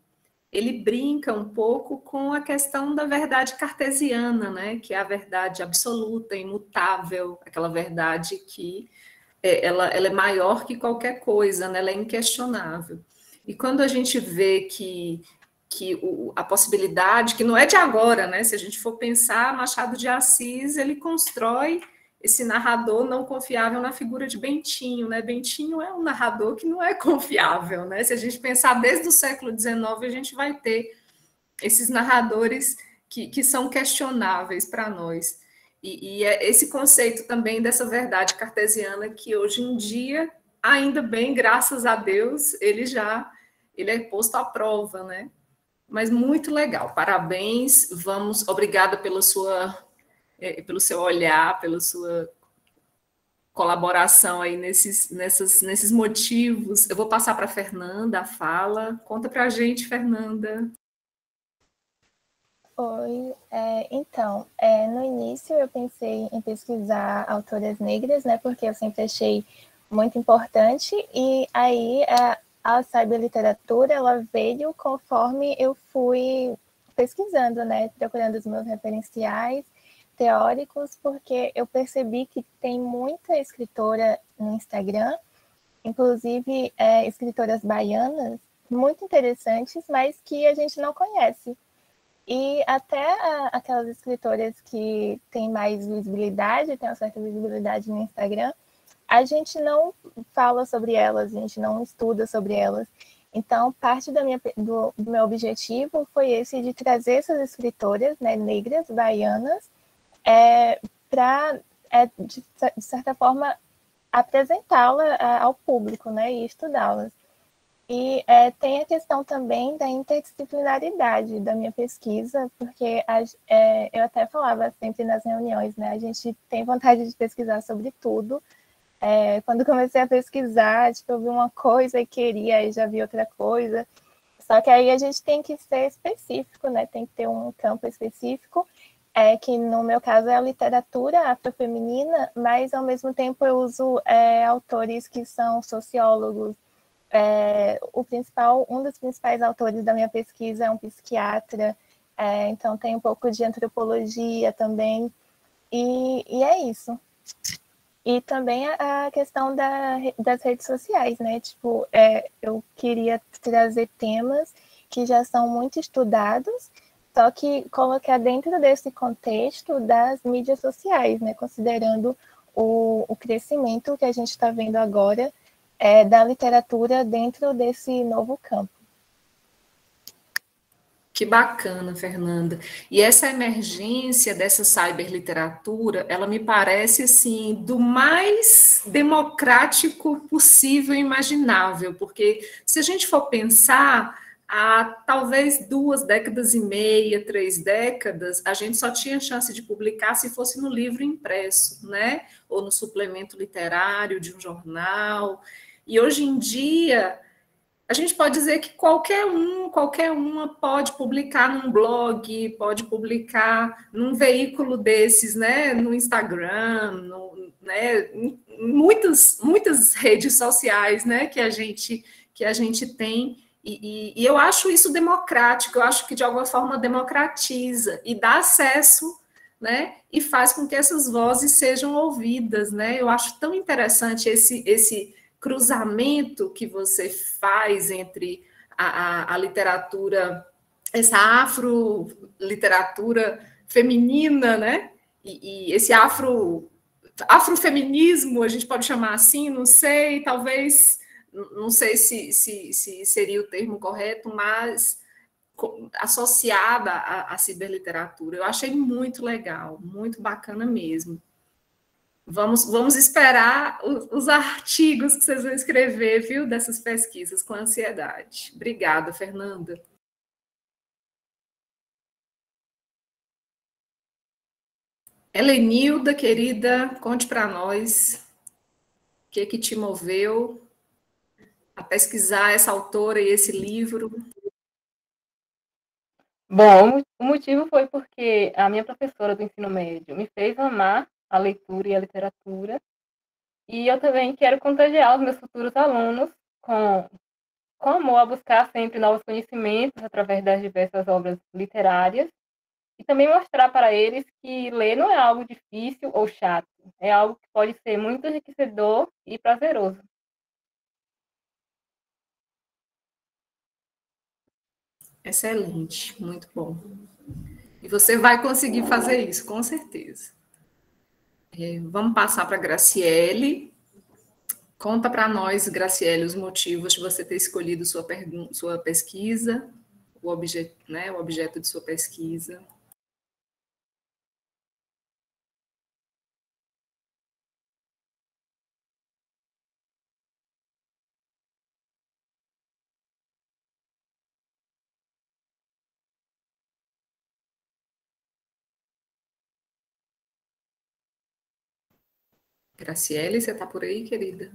B: ele brinca um pouco com a questão da verdade cartesiana, né? Que é a verdade absoluta, imutável, aquela verdade que ela é maior que qualquer coisa, né? Ela é inquestionável. E quando a gente vê que a possibilidade, que não é de agora, né? Se a gente for pensar, Machado de Assis, ele constrói esse narrador não confiável na figura de Bentinho, né? Bentinho é um narrador que não é confiável, né? Se a gente pensar desde o século XIX, a gente vai ter esses narradores que são questionáveis para nós. E é esse conceito também dessa verdade cartesiana que hoje em dia, ainda bem, graças a Deus, ele é posto à prova, né? Mas muito legal, parabéns, obrigada pelo seu olhar, pela sua colaboração aí nesses motivos. Eu vou passar para a Fernanda a fala. Conta para a gente, Fernanda.
G: Oi, então, no início eu pensei em pesquisar autoras negras, né, porque eu sempre achei muito importante, e aí a cyberliteratura, ela veio conforme eu fui pesquisando, né, procurando os meus referenciais teóricos, porque eu percebi que tem muita escritora no Instagram, inclusive escritoras baianas, muito interessantes, mas que a gente não conhece. E até aquelas escritoras que têm mais visibilidade, têm uma certa visibilidade no Instagram, a gente não fala sobre elas, a gente não estuda sobre elas. Então, parte do meu objetivo foi esse, de trazer essas escritoras, né, negras, baianas, para, de certa forma, apresentá-la ao público, né, e estudá-las. E tem a questão também da interdisciplinaridade da minha pesquisa, porque eu até falava sempre nas reuniões, né? A gente tem vontade de pesquisar sobre tudo. Quando comecei a pesquisar, tipo, eu vi uma coisa e queria, e já vi outra coisa. Só que aí a gente tem que ser específico, né? Tem que ter um campo específico, que no meu caso é a literatura afrofeminina, mas ao mesmo tempo eu uso autores que são sociólogos. Um dos principais autores da minha pesquisa é um psiquiatra, então tem um pouco de antropologia também, e é isso. E também a questão das redes sociais, né? Tipo, eu queria trazer temas que já são muito estudados, só que colocar dentro desse contexto das mídias sociais, né? Considerando o crescimento que a gente está vendo agora da literatura dentro desse novo campo.
B: Que bacana, Fernanda. E essa emergência dessa cyberliteratura, ela me parece, assim, do mais democrático possível e imaginável, porque se a gente for pensar, há talvez 2 décadas e meia, 3 décadas, a gente só tinha chance de publicar se fosse no livro impresso, né? Ou no suplemento literário de um jornal. E hoje em dia, a gente pode dizer que qualquer uma pode publicar num blog, pode publicar num veículo desses, né, no Instagram, né, em muitas redes sociais, né, que a gente tem, e eu acho isso democrático, eu acho que de alguma forma democratiza e dá acesso, né, e faz com que essas vozes sejam ouvidas, né, eu acho tão interessante esse cruzamento que você faz entre a literatura, essa afro-literatura feminina, né? E esse afrofeminismo, a gente pode chamar assim, não sei, talvez, não sei se seria o termo correto, mas associada à ciberliteratura. Eu achei muito legal, muito bacana mesmo. Vamos esperar os artigos que vocês vão escrever, viu, dessas pesquisas, com ansiedade. Obrigada, Fernanda. Helenilda, querida, conte para nós o que te moveu a pesquisar essa autora e esse livro.
I: Bom, o motivo foi porque a minha professora do ensino médio me fez amar a leitura e a literatura, e eu também quero contagiar os meus futuros alunos com amor a buscar sempre novos conhecimentos através das diversas obras literárias, E também mostrar para eles que ler não é algo difícil ou chato, é algo que pode ser muito enriquecedor e prazeroso.
B: Excelente, muito bom. E você vai conseguir fazer isso, com certeza. Vamos passar para a Graciele. Conta para nós, Graciele, os motivos de você ter escolhido sua pesquisa, o objeto de sua pesquisa. Graciele, você está por aí, querida?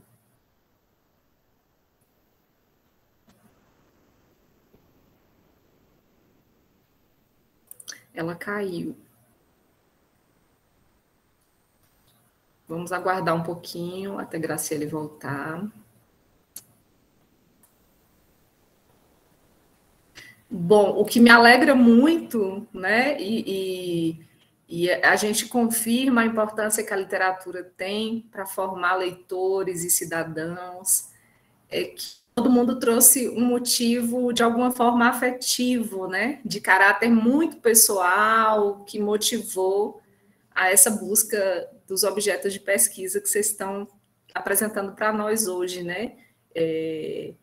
B: Ela caiu. Vamos aguardar um pouquinho até Graciele voltar. Bom, o que me alegra muito, né, e a gente confirma a importância que a literatura tem para formar leitores e cidadãos, é que todo mundo trouxe um motivo, de alguma forma, afetivo, né, de caráter muito pessoal, que motivou a essa busca dos objetos de pesquisa que vocês estão apresentando para nós hoje, né? E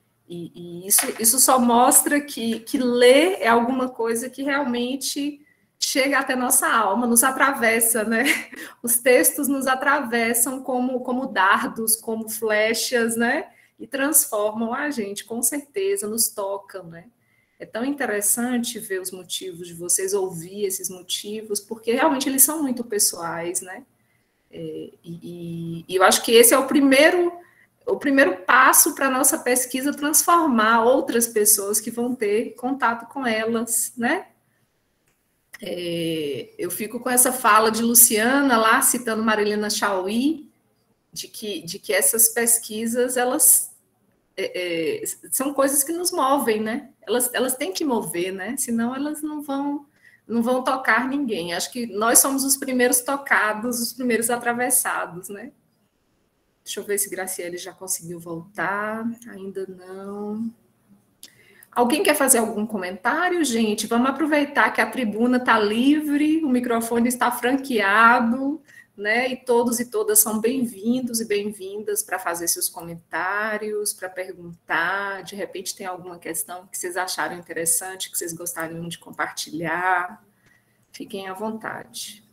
B: isso só mostra que ler é alguma coisa que realmente chega até nossa alma, nos atravessa, né? Os textos nos atravessam como dardos, como flechas, né? E transformam a gente, com certeza, nos tocam, né? É tão interessante ver os motivos de vocês, ouvir esses motivos, porque realmente eles são muito pessoais, né? E eu acho que esse é o primeiro passo para a nossa pesquisa transformar outras pessoas que vão ter contato com elas, né? Eu fico com essa fala de Luciana lá, citando Marilena Chauí, de que essas pesquisas, elas são coisas que nos movem, né? Elas têm que mover, né? Senão elas não vão tocar ninguém. Acho que nós somos os primeiros tocados, os primeiros atravessados, né? Deixa eu ver se Graciele já conseguiu voltar. Ainda não. Alguém quer fazer algum comentário, gente? Vamos aproveitar que a tribuna está livre, o microfone está franqueado, né? E todos e todas são bem-vindos e bem-vindas para fazer seus comentários, para perguntar. De repente tem alguma questão que vocês acharam interessante, que vocês gostariam de compartilhar. Fiquem à vontade.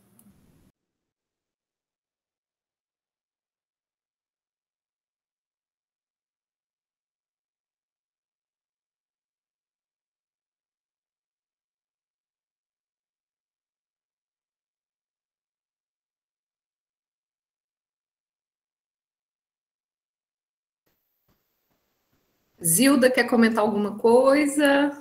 B: Zilda, quer comentar alguma coisa?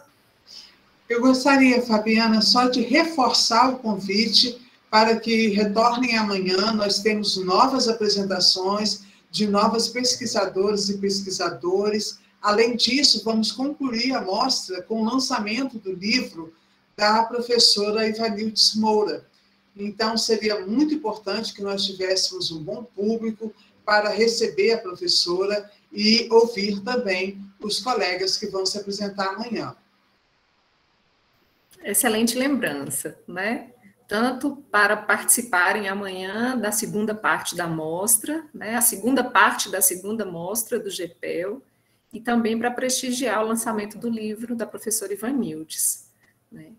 A: Eu gostaria, Fabiana, só de reforçar o convite para que retornem amanhã. Nós temos novas apresentações de novas pesquisadoras e pesquisadores. Além disso, vamos concluir a mostra com o lançamento do livro da professora Ivanildes Moura. Então, seria muito importante que nós tivéssemos um bom público para receber a professora e ouvir também os colegas que vão se apresentar amanhã.
B: Excelente lembrança, né? Tanto para participarem amanhã da segunda parte da mostra, né? A segunda parte da segunda mostra do GPEL, e também para prestigiar o lançamento do livro da professora Ivanildes, né?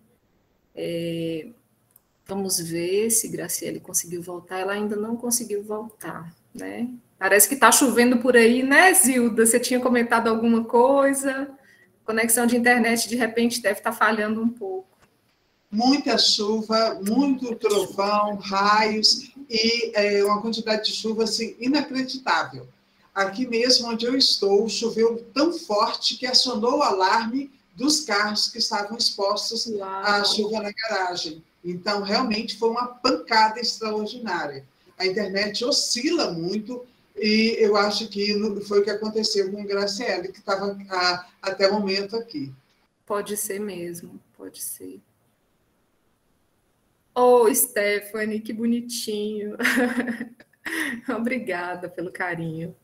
B: Vamos ver se Graciele conseguiu voltar. Ela ainda não conseguiu voltar, né? Parece que está chovendo por aí, né, Zilda? Você tinha comentado alguma coisa? Conexão de internet, de repente, deve estar falhando um pouco.
A: Muita chuva, muito trovão, raios e uma quantidade de chuva assim, inacreditável. Aqui mesmo onde eu estou, choveu tão forte que acionou o alarme dos carros que estavam expostos à chuva na garagem. Então, realmente foi uma pancada extraordinária. A internet oscila muito e eu acho que foi o que aconteceu com Graciele, que estava até o momento aqui.
B: Pode ser mesmo, pode ser. Oh, Stephanie, que bonitinho. Obrigada pelo carinho.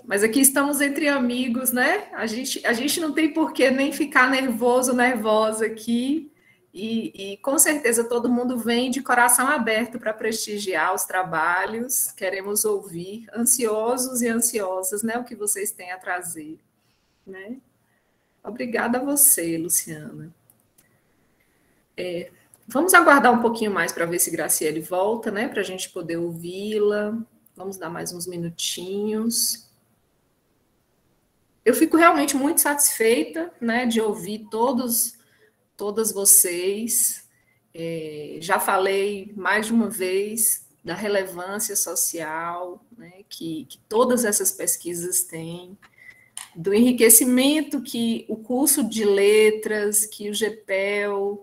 B: Mas aqui estamos entre amigos, né? A gente não tem por que nem ficar nervoso, nervosa aqui. E com certeza todo mundo vem de coração aberto para prestigiar os trabalhos. Queremos ouvir, ansiosos e ansiosas, né? O que vocês têm a trazer, né? Obrigada a você, Luciana. Vamos aguardar um pouquinho mais para ver se Graciele volta, né? Para a gente poder ouvi-la. Vamos dar mais uns minutinhos. Eu fico realmente muito satisfeita, né, de ouvir todas vocês. Já falei mais de uma vez da relevância social, né, que todas essas pesquisas têm, do enriquecimento que o curso de letras, que o GPEL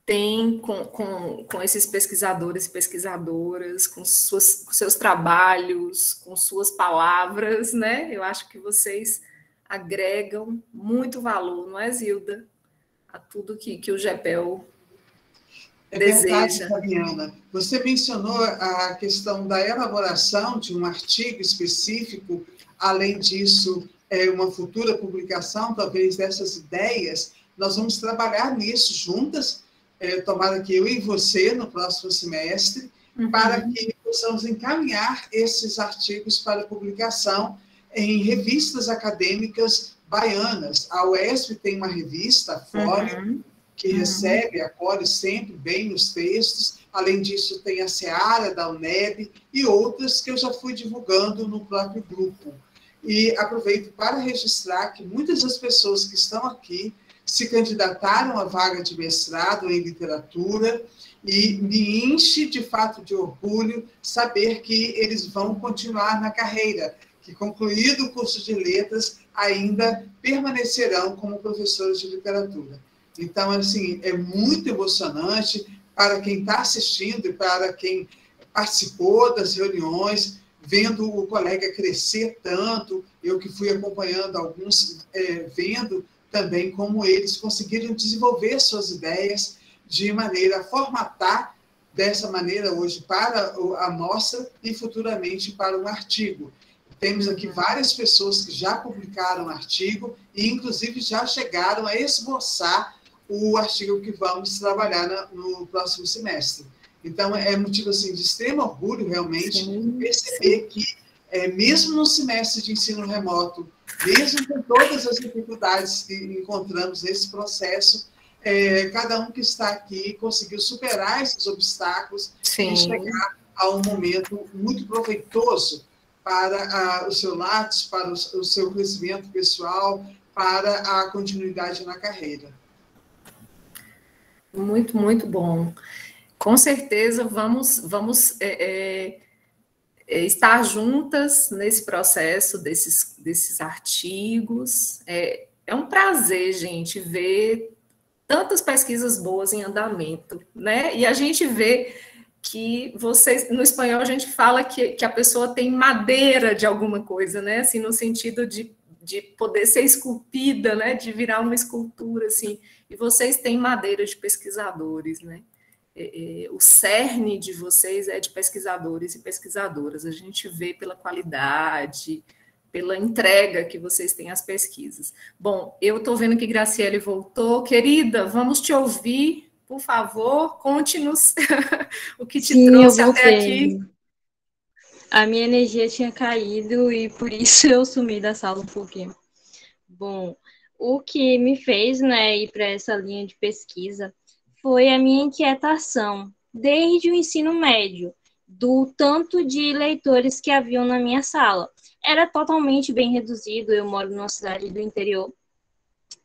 B: tem com esses pesquisadores e pesquisadoras, com seus trabalhos, com suas palavras, né? Eu acho que vocês agregam muito valor, não é, Zilda? A tudo que o GPEL deseja.
A: Verdade, Fabiana. Você mencionou a questão da elaboração de um artigo específico, além disso, uma futura publicação, talvez, dessas ideias. Nós vamos trabalhar nisso juntas, tomara que eu e você, no próximo semestre, para que possamos encaminhar esses artigos para publicação em revistas acadêmicas baianas. A UESP tem uma revista, a Fórum, que recebe, acolhe sempre bem os textos. Além disso, tem a Seara, da UNEB, e outras que eu já fui divulgando no próprio grupo. E aproveito para registrar que muitas das pessoas que estão aqui se candidataram à vaga de mestrado em literatura, e me enche de fato de orgulho saber que eles vão continuar na carreira, que concluído o curso de letras, ainda permanecerão como professores de literatura. Então, assim, é muito emocionante para quem está assistindo e para quem participou das reuniões, vendo o colega crescer tanto, eu que fui acompanhando alguns, vendo também como eles conseguiram desenvolver suas ideias de maneira a formatar dessa maneira hoje para a mostra e futuramente para um artigo. Temos aqui várias pessoas que já publicaram artigo e, inclusive, já chegaram a esboçar o artigo que vamos trabalhar no próximo semestre. Então, é motivo assim, de extremo orgulho, realmente, perceber que, mesmo no semestre de ensino remoto, mesmo com todas as dificuldades que encontramos nesse processo, cada um que está aqui conseguiu superar esses obstáculos e chegar a um momento muito proveitoso para o seu Lattes, para o seu crescimento pessoal, para a continuidade na carreira.
B: Muito, muito bom. Com certeza vamos estar juntas nesse processo desses artigos. É um prazer, gente, ver tantas pesquisas boas em andamento, né? E a gente vê que vocês, no espanhol, a gente fala que a pessoa tem madeira de alguma coisa, né? Assim, no sentido de poder ser esculpida, né? De virar uma escultura, assim. E vocês têm madeira de pesquisadores, né? O cerne de vocês é de pesquisadores e pesquisadoras. A gente vê pela qualidade, pela entrega que vocês têm às pesquisas. Bom, eu estou vendo que Graciele voltou. Querida, vamos te ouvir, por favor, conte-nos o que te trouxe até aqui.
K: A minha energia tinha caído e por isso eu sumi da sala um pouquinho. Bom, o que me fez, né, ir para essa linha de pesquisa foi a minha inquietação, desde o ensino médio, do tanto de leitores que haviam na minha sala. Era totalmente bem reduzido, eu moro numa cidade do interior,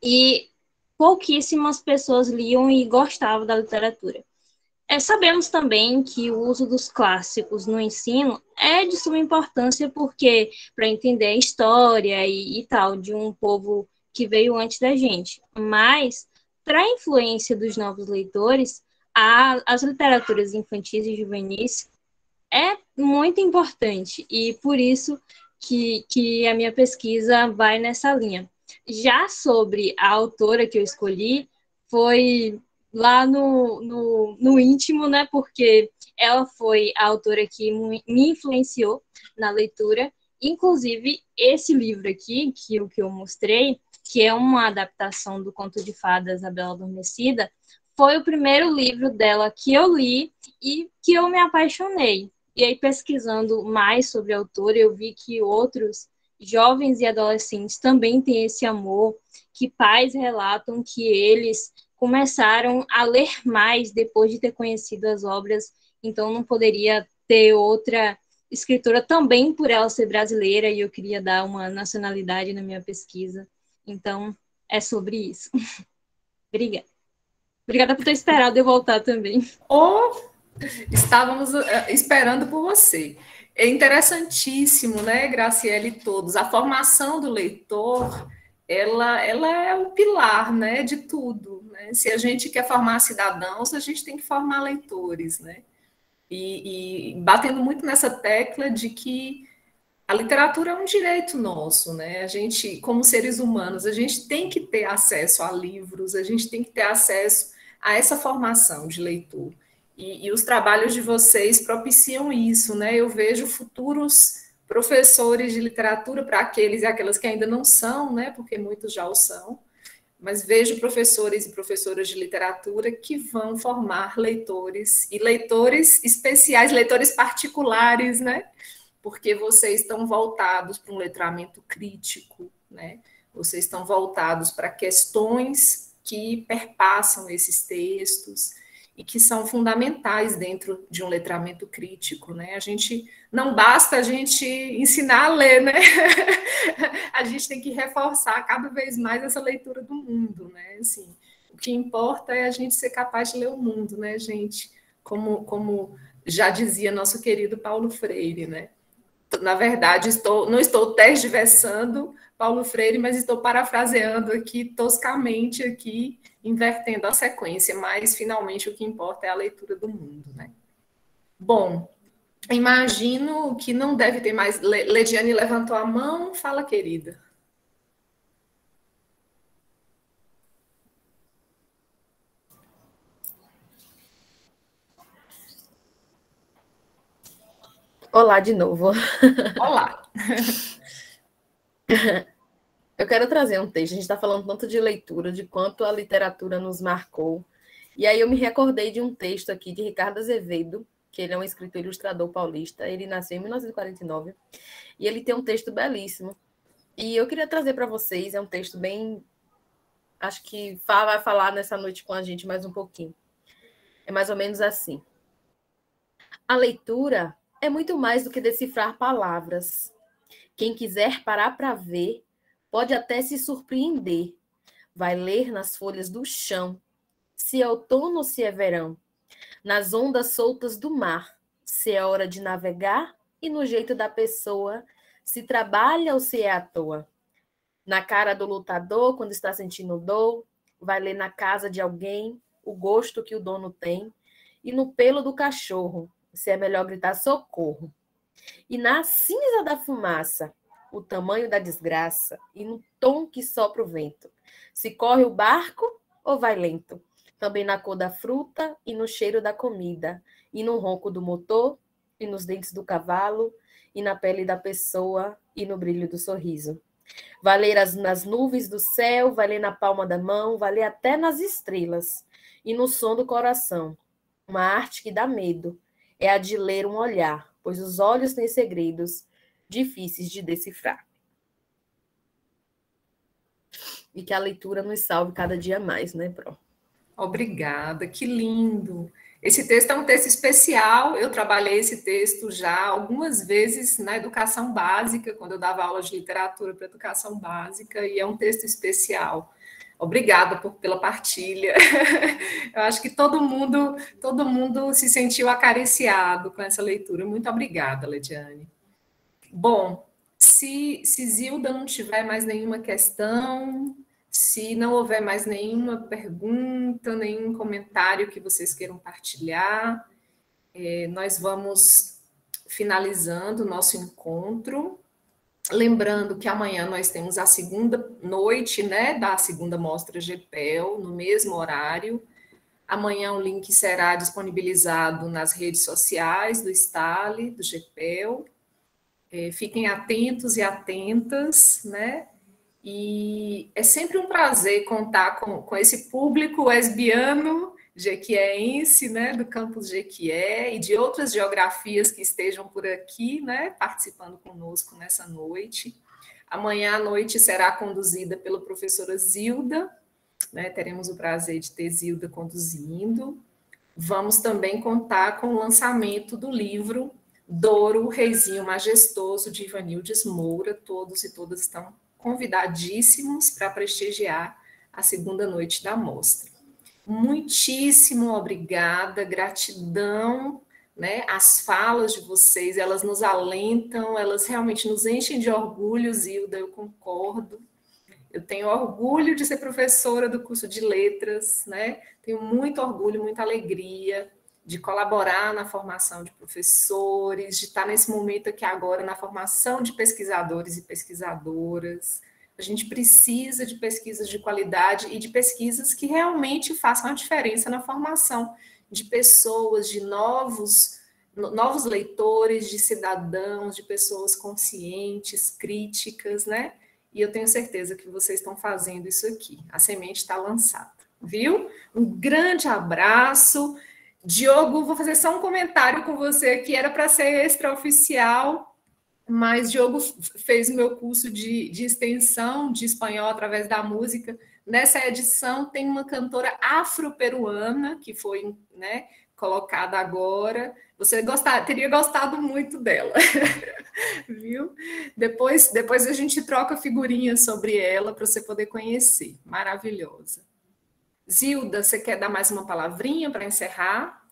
K: e pouquíssimas pessoas liam e gostavam da literatura. Sabemos também que o uso dos clássicos no ensino é de suma importância, porque para entender a história e tal de um povo que veio antes da gente, mas para a influência dos novos leitores, as literaturas infantis e juvenis é muito importante, e por isso que a minha pesquisa vai nessa linha. Já sobre a autora que eu escolhi, foi lá no íntimo, né? Porque ela foi a autora que me influenciou na leitura. Inclusive, esse livro aqui, que eu mostrei, que é uma adaptação do Conto de Fadas, A Bela Adormecida, foi o primeiro livro dela que eu li e que eu me apaixonei. E aí, pesquisando mais sobre a autora, eu vi que outros jovens e adolescentes também têm esse amor, que pais relatam que eles começaram a ler mais depois de ter conhecido as obras, então não poderia ter outra escritora também por ela ser brasileira, e eu queria dar uma nacionalidade na minha pesquisa. Então, é sobre isso. Obrigada. Obrigada por ter esperado eu voltar também.
B: Estávamos esperando por você. É interessantíssimo, né, Graciele, e todos. A formação do leitor, ela é o pilar, né, de tudo. Né? Se a gente quer formar cidadãos, a gente tem que formar leitores, né? E batendo muito nessa tecla de que a literatura é um direito nosso, né? A gente, como seres humanos, a gente tem que ter acesso a livros, a gente tem que ter acesso a essa formação de leitor. E os trabalhos de vocês propiciam isso, né? Eu vejo futuros professores de literatura para aqueles e aquelas que ainda não são, né? Porque muitos já o são, mas vejo professores e professoras de literatura que vão formar leitores, e leitores especiais, leitores particulares, né? Porque vocês estão voltados para um letramento crítico, né? Vocês estão voltados para questões que perpassam esses textos e que são fundamentais dentro de um letramento crítico, né? A gente não basta a gente ensinar a ler, né? A gente tem que reforçar cada vez mais essa leitura do mundo, né? Assim, o que importa é a gente ser capaz de ler o mundo, né, gente? Como já dizia nosso querido Paulo Freire, né? Na verdade, não estou tergiversando Paulo Freire, mas estou parafraseando aqui toscamente, aqui, invertendo a sequência, mas finalmente o que importa é a leitura do mundo, né? Bom, imagino que não deve ter mais. Lediane levantou a mão, fala, querida.
D: Olá de novo.
B: Olá.
D: Eu quero trazer um texto. A gente está falando tanto de leitura, de quanto a literatura nos marcou. E aí eu me recordei de um texto aqui de Ricardo Azevedo, que ele é um escritor e ilustrador paulista. Ele nasceu em 1949 e ele tem um texto belíssimo. E eu queria trazer para vocês, é um texto bem... Acho que vai falar nessa noite com a gente mais um pouquinho. É mais ou menos assim. A leitura é muito mais do que decifrar palavras. Quem quiser parar para ver, pode até se surpreender. Vai ler nas folhas do chão, se é outono ou se é verão, nas ondas soltas do mar, se é hora de navegar e no jeito da pessoa, se trabalha ou se é à toa. Na cara do lutador, quando está sentindo dor, vai ler na casa de alguém o gosto que o dono tem e no pelo do cachorro, se é melhor gritar socorro. E na cinza da fumaça, o tamanho da desgraça e no tom que sopra o vento. Se corre o barco ou vai lento. Também na cor da fruta e no cheiro da comida. E no ronco do motor e nos dentes do cavalo e na pele da pessoa e no brilho do sorriso. Vai ler nas nuvens do céu, vai ler na palma da mão, vai ler até nas estrelas e no som do coração. Uma arte que dá medo é a de ler um olhar, pois os olhos têm segredos difíceis de decifrar. E que a leitura nos salve cada dia mais, né, Pro?
B: Obrigada, que lindo. Esse texto é um texto especial, eu trabalhei esse texto já algumas vezes na educação básica, quando eu dava aula de literatura para educação básica, e é um texto especial. Obrigada pela partilha. Eu acho que todo mundo se sentiu acariciado com essa leitura. Muito obrigada, Lediane. Bom, se Zilda não tiver mais nenhuma questão, se não houver mais nenhuma pergunta, nenhum comentário que vocês queiram partilhar, nós vamos finalizando o nosso encontro. Lembrando que amanhã nós temos a segunda noite, né, da segunda mostra GPEL, no mesmo horário. Amanhã o link será disponibilizado nas redes sociais do Stale, do GPEL. Fiquem atentos e atentas, né? E é sempre um prazer contar com esse público lesbiano, jequiéense, né, do campus Jequié, e de outras geografias que estejam por aqui, né, participando conosco nessa noite. Amanhã à noite será conduzida pela professora Zilda, né, teremos o prazer de ter Zilda conduzindo. Vamos também contar com o lançamento do livro Douro, Reizinho Majestoso, de Ivanildes Moura. Todos e todas estão convidadíssimos para prestigiar a segunda noite da mostra. Muitíssimo obrigada, gratidão, né? As falas de vocês, elas nos alentam, elas realmente nos enchem de orgulho, Zilda, eu concordo. Eu tenho orgulho de ser professora do curso de letras, né? Tenho muito orgulho, muita alegria de colaborar na formação de professores, de estar nesse momento aqui agora na formação de pesquisadores e pesquisadoras. A gente precisa de pesquisas de qualidade e de pesquisas que realmente façam a diferença na formação de pessoas, de novos leitores, de cidadãos, de pessoas conscientes, críticas, né? E eu tenho certeza que vocês estão fazendo isso aqui. A semente está lançada, viu? Um grande abraço. Diogo, vou fazer só um comentário com você, que era para ser extraoficial, mas Diogo fez o meu curso de extensão de espanhol através da música. Nessa edição tem uma cantora afro-peruana, que foi, né, colocada agora. Você teria gostado muito dela, viu? Depois a gente troca figurinhas sobre ela para você poder conhecer. Maravilhosa. Zilda, você quer dar mais uma palavrinha para encerrar?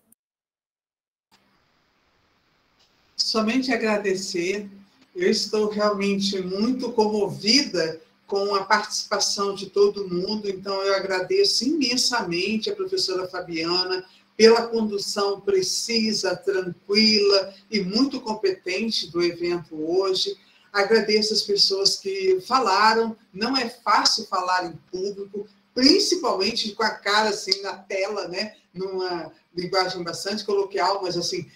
A: Somente agradecer. Eu estou realmente muito comovida com a participação de todo mundo, então eu agradeço imensamente a professora Fabiana pela condução precisa, tranquila e muito competente do evento hoje. Agradeço as pessoas que falaram, não é fácil falar em público, principalmente com a cara assim na tela, né? Numa linguagem bastante coloquial, mas assim,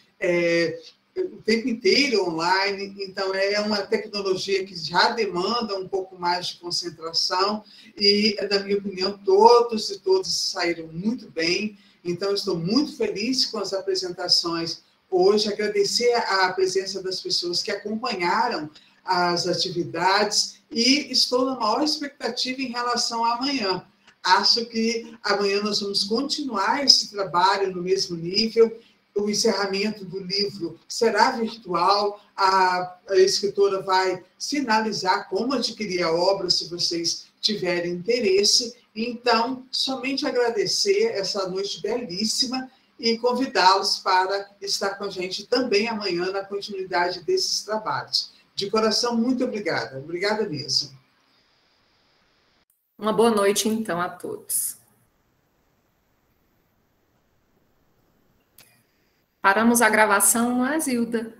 A: o tempo inteiro online, então é uma tecnologia que já demanda um pouco mais de concentração e, na minha opinião, todos e todas saíram muito bem, então estou muito feliz com as apresentações hoje, agradecer a presença das pessoas que acompanharam as atividades e estou na maior expectativa em relação a amanhã. Acho que amanhã nós vamos continuar esse trabalho no mesmo nível. O encerramento do livro será virtual, a escritora vai sinalizar como adquirir a obra, se vocês tiverem interesse. Então, somente agradecer essa noite belíssima e convidá-los para estar com a gente também amanhã na continuidade desses trabalhos. De coração, muito obrigada. Obrigada mesmo.
B: Uma boa noite, então, a todos. Paramos a gravação, não é, Zilda?